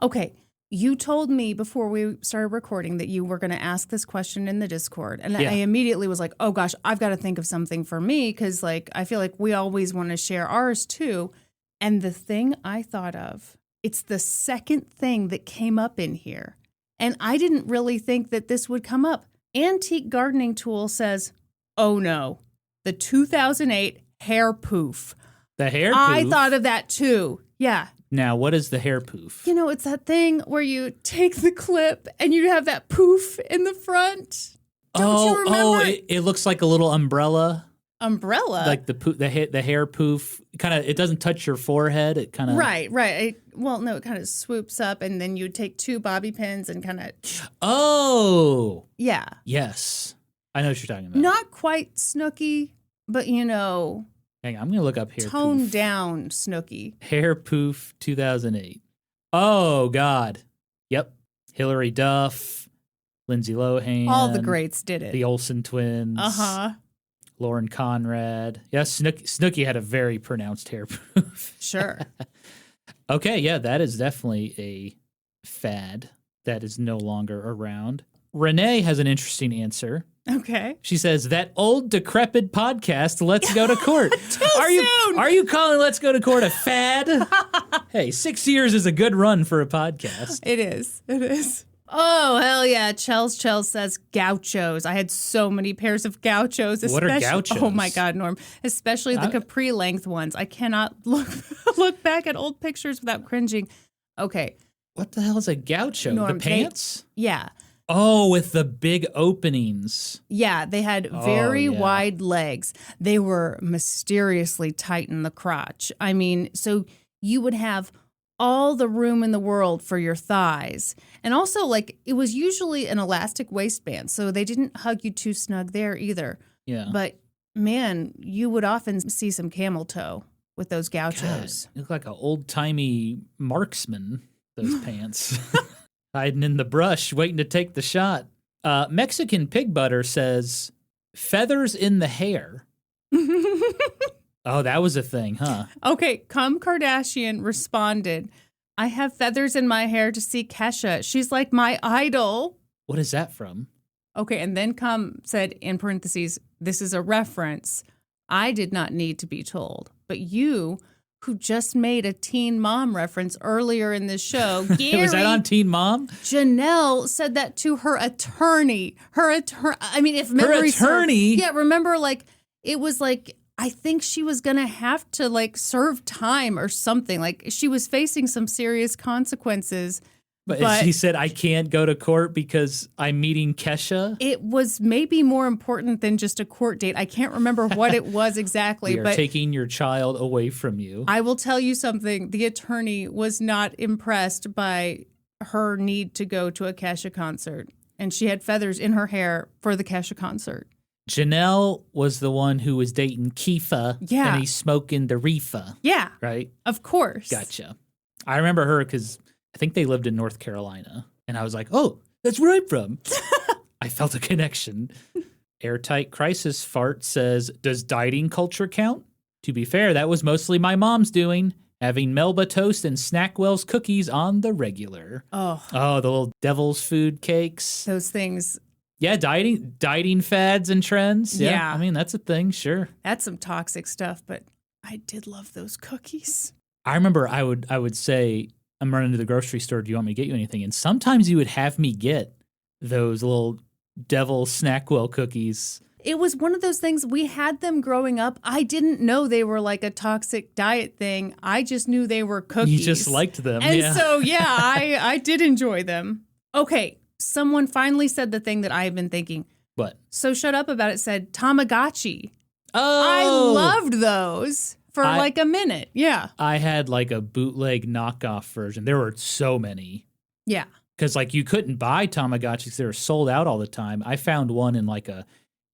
Okay. You told me before we started recording that you were going to ask this question in the Discord. And Yeah. I immediately was like, oh gosh, I've got to think of something for me because like I feel like we always want to share ours too. And the thing I thought of, it's the second thing that came up in here. And I didn't really think that this would come up. Antique Gardening Tool says, oh no, the 2008 hair poof. The hair poof? I thought of that too. Yeah. Now, what is the hair poof? You know, it's that thing where you take the clip and you have that poof in the front. Don't you remember? It looks like a little umbrella. Umbrella? Like the hair poof. Kind of, it doesn't touch your forehead. It kind of. Right. Well, no, it kind of swoops up and then you take two bobby pins and kind of. Oh. Yeah. Yes. I know what you're talking about. Not quite Snooky, but you know, Hang on, I'm going to look up hair toned poof. down Snooky. Hair poof 2008. Oh, God. Yep. Hillary Duff, Lindsay Lohan. All the greats did it. The Olsen twins. Uh-huh. Lauren Conrad. Yeah, Snooki had a very pronounced hair poof. Sure. Okay, yeah, that is definitely a fad that is no longer around. Renee has an interesting answer. Okay. She says, that old decrepit podcast, Let's Go to Court. soon! Are you calling Let's Go to Court a fad? Hey, 6 years is a good run for a podcast. It is. It is. Oh, hell yeah. Chels says gauchos. I had so many pairs of gauchos. What are especially- gauchos? Oh, my God, Norm. Especially the capri length ones. I cannot look back at old pictures without cringing. Okay. What the hell is a gaucho? Norm, the pants? Yeah. Oh, with the big openings. Yeah, they had very yeah. wide legs. They were mysteriously tight in the crotch. I mean, so you would have all the room in the world for your thighs. And also, like, it was usually an elastic waistband, so they didn't hug you too snug there either. Yeah. But, man, you would often see some camel toe with those gauchos. God, you look like an old-timey marksman, those pants. Hiding in the brush, waiting to take the shot. Mexican Pig Butter says, feathers in the hair. Oh, that was a thing, huh? Okay, Cum Kardashian responded, I have feathers in my hair to see Kesha. She's like my idol. What is that from? Okay, and then Cum said, in parentheses, this is a reference. I did not need to be told, but you, who just made a Teen Mom reference earlier in this show, Gary, Was that on Teen Mom? Janelle said that to her attorney. I mean, if memory attorney? yeah, remember, like, it was like, I think she was going to have to, like, serve time or something. Like, she was facing some serious consequences. But she said, I can't go to court because I'm meeting Kesha. It was maybe more important than just a court date. I can't remember what it was exactly. We are but taking your child away from you. I will tell you something. The attorney was not impressed by her need to go to a Kesha concert. And she had feathers in her hair for the Kesha concert. Janelle was the one who was dating Kifa. Yeah. And he's smoking the reefa. Yeah. Right? Of course. Gotcha. I remember her because I think they lived in North Carolina. And I was like, oh, that's where I'm from. I felt a connection. Airtight Crisis Fart says, does dieting culture count? To be fair, that was mostly my mom's doing. Having Melba toast and Snackwell's cookies on the regular. Oh, Oh, the little devil's food cakes. those things. Yeah, dieting fads and trends. Yeah. I mean, that's a thing, sure. That's some toxic stuff, but I did love those cookies. I remember I would say, I'm running to the grocery store, do you want me to get you anything? And sometimes you would have me get those little devil Snackwell cookies. it was one of those things, we had them growing up. I didn't know they were like a toxic diet thing. I just knew they were cookies. You just liked them. And so, I did enjoy them. Okay, someone finally said the thing that I have been thinking. What? So Shut Up About It said Tamagotchi. Oh! I loved those for like a minute. Yeah. I had like a bootleg knockoff version. There were so many. Yeah. Because like you couldn't buy Tamagotchis. They were sold out all the time. I found one in like a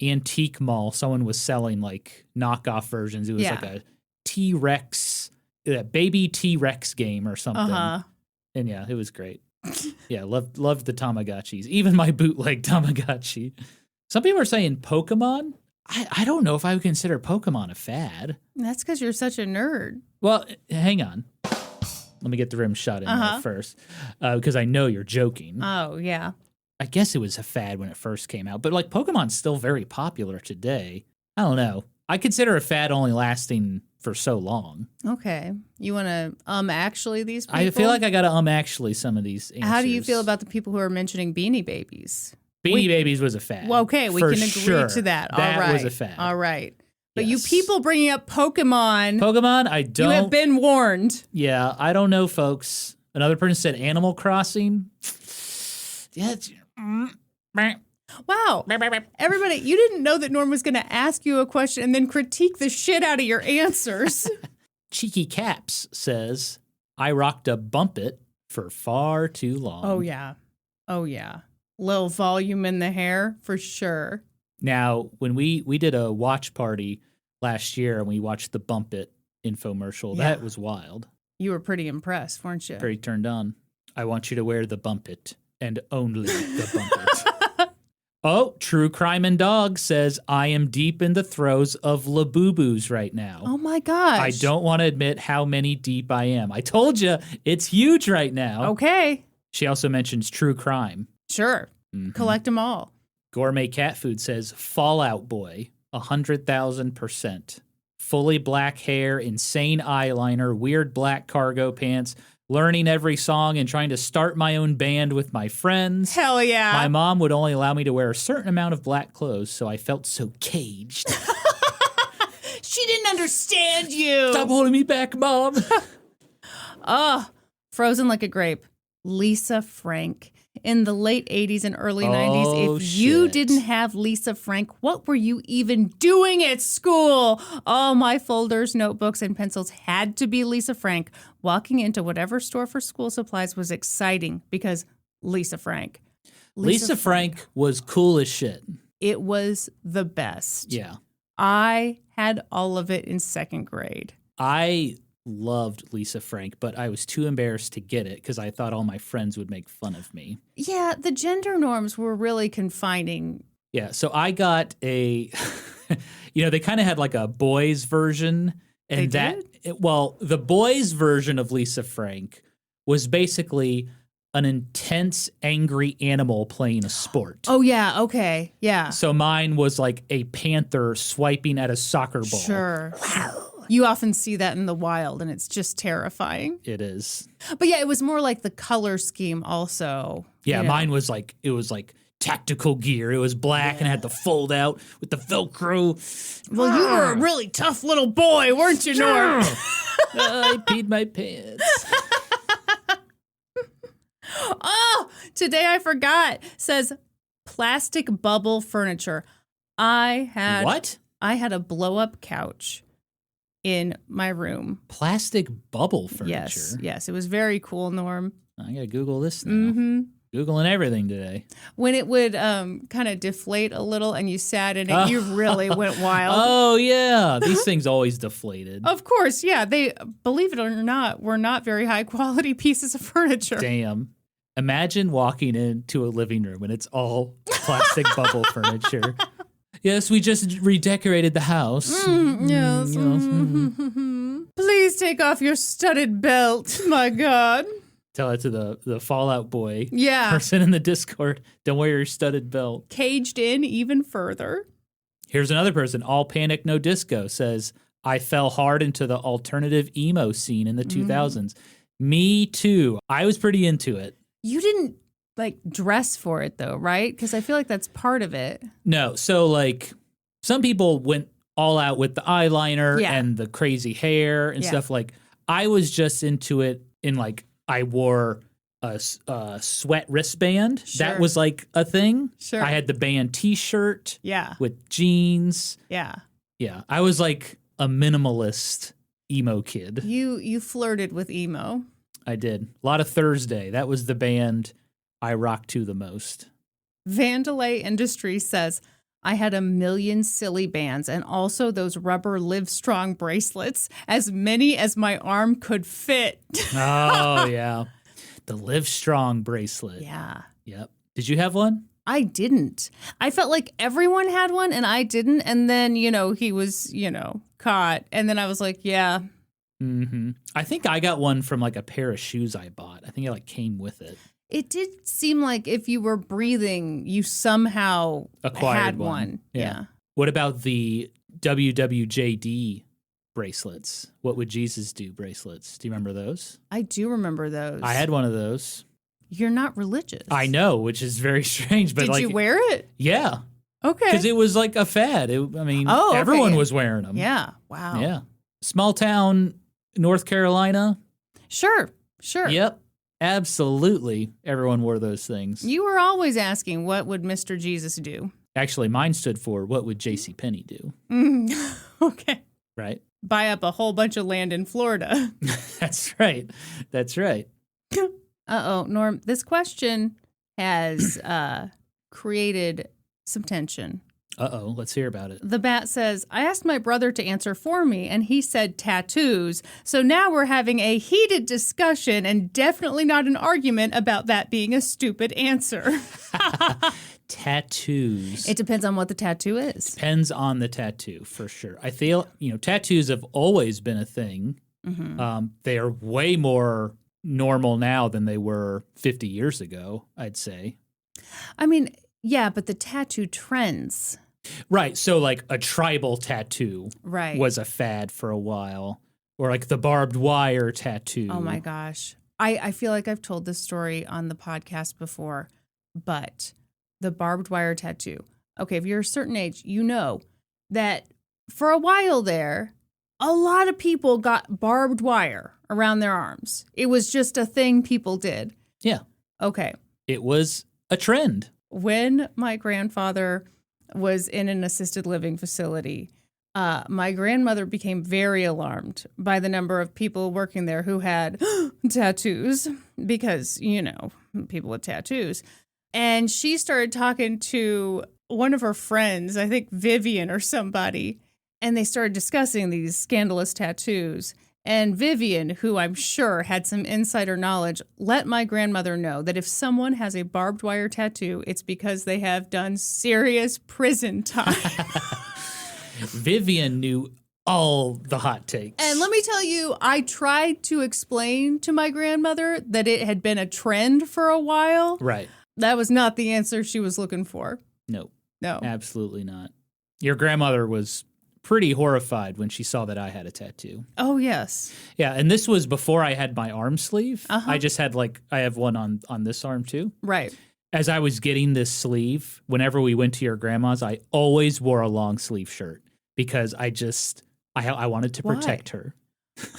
antique mall. Someone was selling like knockoff versions. It was like a T-Rex, baby T-Rex game or something. Uh-huh. And yeah, it was great. Yeah, loved the Tamagotchis. Even my bootleg Tamagotchi. Some people are saying Pokemon. I don't know if I would consider Pokemon a fad. That's because you're such a nerd. Well, hang on. Let me get the rim shot in there first, because I know you're joking. Oh, yeah. I guess it was a fad when it first came out, but like Pokemon's still very popular today. I don't know. I consider a fad only lasting for so long. Okay. You want to actually these people? I feel like I got to actually some of these answers. How do you feel about the people who are mentioning Beanie Babies? Beanie Babies was a fad. Well, okay, we for can agree sure. to that. That All right. was a fad. All right. But Yes. you people bringing up Pokemon, I don't. you have been warned. Yeah, I don't know, folks. Another person said Animal Crossing. Yeah. Wow. Everybody, you didn't know that Norm was going to ask you a question and then critique the shit out of your answers. Cheeky Caps says, I rocked a Bump It for far too long. Oh, yeah. Oh, yeah. Little volume in the hair, for sure. Now, when we did a watch party last year and we watched the Bump It infomercial, that was wild. You were pretty impressed, weren't you? Very turned on. I want you to wear the Bump It and only the Bump It. Oh, True Crime and Dog says, I am deep in the throes of Labubu's right now. Oh, my gosh. I don't want to admit how many deep I am. I told you, it's huge right now. Okay. She also mentions True Crime. Sure. Mhm. Collect them all. Gourmet Cat Food says, Fallout Boy, 100,000%. Fully black hair, insane eyeliner, weird black cargo pants, learning every song and trying to start my own band with my friends. Hell yeah. My mom would only allow me to wear a certain amount of black clothes, so I felt so caged. She didn't understand you. Stop holding me back, Mom. Frozen like a grape. Lisa Frank. In the late 80s and early Oh, 90s, if you shit. didn't have Lisa Frank, what were you even doing at school? All my folders, notebooks, and pencils had to be Lisa Frank. Walking into whatever store for school supplies was exciting because Lisa Frank. Lisa Frank was cool as shit. It was the best. Yeah. I had all of it in second grade. I loved Lisa Frank, but I was too embarrassed to get it because I thought all my friends would make fun of me. Yeah, the gender norms were really confining. Yeah, so I got a, they kind of had like a boys version. And They did? The boys version of Lisa Frank was basically an intense, angry animal playing a sport. Oh, yeah, okay, yeah. So mine was like a panther swiping at a soccer ball. Sure. You often see that in the wild, and it's just terrifying. It is. But yeah, it was more like the color scheme also. Yeah, you know. mine was like, it was like tactical gear. It was black and had the fold out with the Velcro. Well, you were a really tough little boy, weren't you, Norm? I peed my pants. Oh, today I forgot. Says plastic bubble furniture. I had a blow-up couch in my room. Plastic bubble furniture. Yes. It was very cool, Norm. I gotta Google this now. Mm-hmm. Googling everything today. When it would kind of deflate a little and you sat in it, you really went wild. Oh, yeah. These things always deflated. Of course, yeah. They, believe it or not, were not very high quality pieces of furniture. Damn. Imagine walking into a living room and it's all plastic bubble furniture. Yes, we just redecorated the house. Yes. Please take off your studded belt. My God. Tell it to the Fallout Boy Yeah. person in the Discord. Don't wear your studded belt. Caged in even further. Here's another person. All Panic No Disco says, I fell hard into the alternative emo scene in the 2000s. Me too. I was pretty into it. You didn't like dress for it though, right? Because I feel like that's part of it. No, so like some people went all out with the eyeliner Yeah. and the crazy hair and Yeah. stuff. Like, I was just into it in like, I wore a sweat wristband. Sure. That was like a thing. Sure. I had the band t-shirt Yeah. with jeans. Yeah. Yeah. I was like a minimalist emo kid. You flirted with emo. I did. A lot of Thursday. That was the band I rocked to the most. Vandalay Industries says, I had a million silly bands and also those rubber Live Strong bracelets, as many as my arm could fit. Oh, yeah. The Live Strong bracelet. Yeah. Yep. Did you have one? I didn't. I felt like everyone had one and I didn't. And then, he was, caught. And then I was like, yeah. Mm-hmm. I think I got one from like a pair of shoes I bought. I think it like came with it. It did seem like if you were breathing, you somehow Acquired had one. one. Yeah. What about the WWJD bracelets? What would Jesus do bracelets? Do you remember those? I do remember those. I had one of those. You're not religious. I know, which is very strange. But Did like, you wear it? Yeah. Okay. Because it was like a fad. Oh, okay. Everyone was wearing them. Yeah. Wow. Yeah. Small town, North Carolina. Sure. Yep. Absolutely. Everyone wore those things. You were always asking, what would Mr. Jesus do? Actually, mine stood for what would JCPenney do? Okay. Right? Buy up a whole bunch of land in Florida. That's right. That's right. Uh-oh, Norm, this question has created some tension. Uh-oh. Let's hear about it. The bat says, I asked my brother to answer for me, and he said tattoos. So now we're having a heated discussion and definitely not an argument about that being a stupid answer. Tattoos. It depends on what the tattoo is. Depends on the tattoo, for sure. I feel, tattoos have always been a thing. Mm-hmm. They are way more normal now than they were 50 years ago, I'd say. I mean, yeah, but the tattoo trends. Right. So like a tribal tattoo Right. was a fad for a while. Or like the barbed wire tattoo. Oh my gosh. I feel like I've told this story on the podcast before, but the barbed wire tattoo. Okay, if you're a certain age, you know that for a while there, a lot of people got barbed wire around their arms. It was just a thing people did. Yeah. Okay. It was a trend. When my grandfather was in an assisted living facility, my grandmother became very alarmed by the number of people working there who had tattoos because, people with tattoos. And she started talking to one of her friends, I think Vivian or somebody, and they started discussing these scandalous tattoos. And Vivian, who I'm sure had some insider knowledge, let my grandmother know that if someone has a barbed wire tattoo, it's because they have done serious prison time. Vivian knew all the hot takes. And let me tell you, I tried to explain to my grandmother that it had been a trend for a while. Right. That was not the answer she was looking for. No. No. Absolutely not. Your grandmother was pretty horrified when she saw that I had a tattoo. Oh, yes. Yeah, and this was before I had my arm sleeve. Uh-huh. I just had I have one on this arm too. Right. As I was getting this sleeve, whenever we went to your grandma's, I always wore a long sleeve shirt because I wanted to protect her.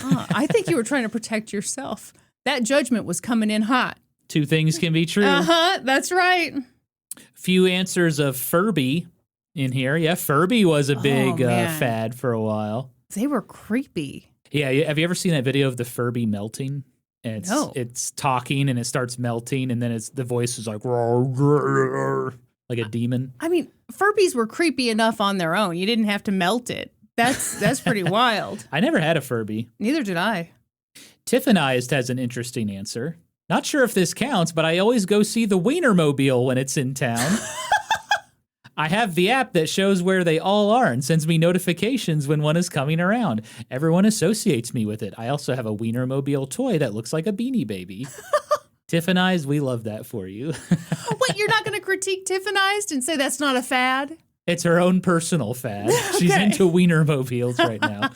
I think you were trying to protect yourself. That judgment was coming in hot. Two things can be true. Uh-huh, that's right. Few answers of Furby in here. Yeah, Furby was a big man. fad for a while. They were creepy. Yeah, have you ever seen that video of the Furby melting? And it's talking and it starts melting and then the voice is like like a demon. I mean, Furbies were creepy enough on their own. You didn't have to melt it. That's pretty wild. I never had a Furby. Neither did I. Tiffinized has an interesting answer. Not sure if this counts, but I always go see the Wienermobile when it's in town. I have the app that shows where they all are and sends me notifications when one is coming around. Everyone associates me with it. I also have a Wienermobile toy that looks like a Beanie Baby. Tiffinized, we love that for you. Wait, you're not going to critique Tiffinized and say that's not a fad? It's her own personal fad. She's into Wienermobiles right now.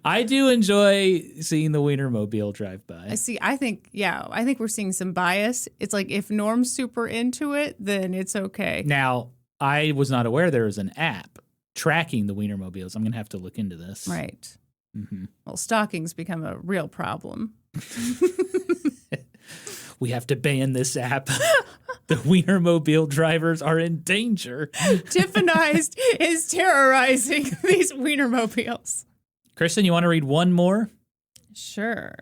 I do enjoy seeing the Wienermobile drive by. I think we're seeing some bias. It's like if Norm's super into it, then it's okay. Now, I was not aware there was an app tracking the Wienermobiles. I'm going to have to look into this. Right. Mm-hmm. Well, stockings become a real problem. We have to ban this app. The Wienermobile drivers are in danger. Tiffinized is terrorizing these Wienermobiles. Kristin, you want to read one more? Sure.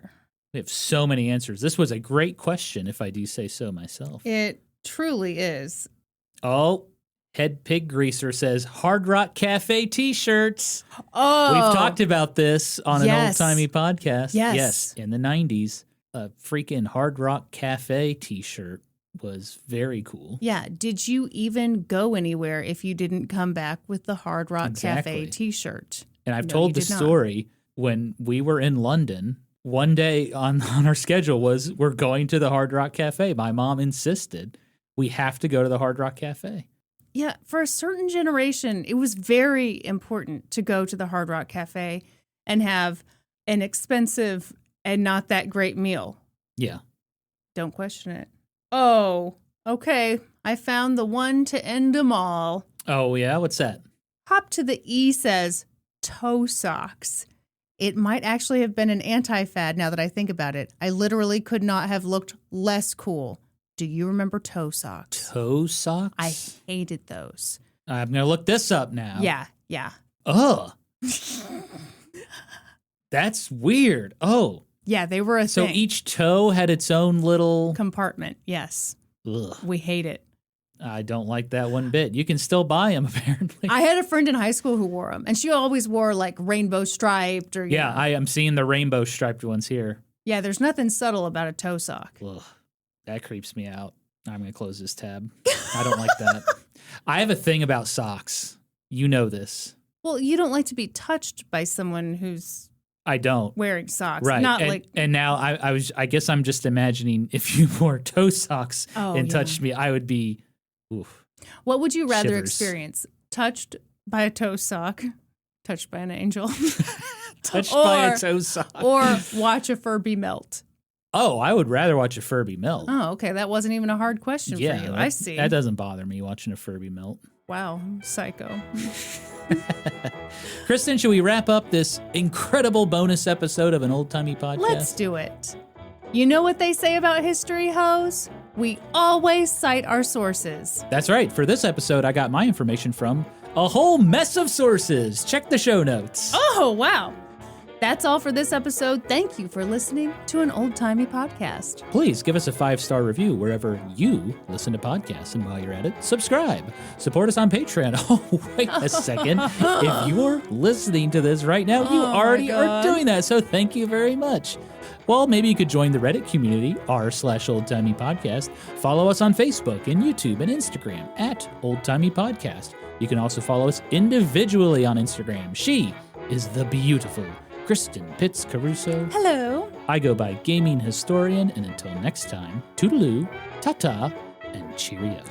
We have so many answers. This was a great question, if I do say so myself. It truly is. Oh, Head Pig Greaser says Hard Rock Cafe t-shirts. Oh. We've talked about this on an Yes. old-timey podcast. Yes. In the 90s. A freaking Hard Rock Cafe t-shirt was very cool. Yeah. Did you even go anywhere if you didn't come back with the Hard Rock Exactly. Cafe t-shirt? And I've No, told you the did not. story when we were in London. One day on our schedule was we're going to the Hard Rock Cafe. My mom insisted we have to go to the Hard Rock Cafe. Yeah. For a certain generation, it was very important to go to the Hard Rock Cafe and have an expensive and not that great meal. Yeah. Don't question it. Oh, okay. I found the one to end them all. Oh, yeah? What's that? Hop to the E says toe socks. It might actually have been an anti-fad now that I think about it. I literally could not have looked less cool. Do you remember toe socks? Toe socks? I hated those. I'm going to look this up now. Yeah. Ugh. That's weird. Oh. Yeah, they were a So thing. each toe had its own little... Compartment, yes. Ugh. We hate it. I don't like that one bit. You can still buy them, apparently. I had a friend in high school who wore them, and she always wore like rainbow striped or you Yeah, know. I am seeing the rainbow striped ones here. Yeah, there's nothing subtle about a toe sock. Ugh. That creeps me out. I'm going to close this tab. I don't like that. I have a thing about socks. You know this. Well, you don't like to be touched by someone who's I don't. wearing socks. Right. Not and, like and now I guess I'm just imagining if you wore toe socks Oh, and yeah. touched me, I would be, oof. what would you rather Shivers. experience? Touched by a toe sock, touched by an angel, Touched by Or- a toe sock. or watch a Furby melt? Oh, I would rather watch a Furby melt. Oh, okay. That wasn't even a hard question for you. that, I see. That doesn't bother me watching a Furby melt. Wow, psycho. Kristin, should we wrap up this incredible bonus episode of an old-timey podcast? Let's do it. You know what they say about history, hoes? We always cite our sources. That's right. For this episode, I got my information from a whole mess of sources. Check the show notes. Oh, wow. That's all for this episode. Thank you for listening to an old-timey podcast. Please give us a 5-star review wherever you listen to podcasts. And while you're at it, subscribe. Support us on Patreon. Oh, wait a second. If you're listening to this right now, you Oh, my already are God. doing that. So thank you very much. Well, maybe you could join the Reddit community, r/oldtimey podcast. Follow us on Facebook and YouTube and Instagram at oldtimey podcast. You can also follow us individually on Instagram. She is the beautiful Kristin Pitts Caruso. Hello. I go by Gaming Historian, and until next time, toodaloo, ta-ta, and cheerio.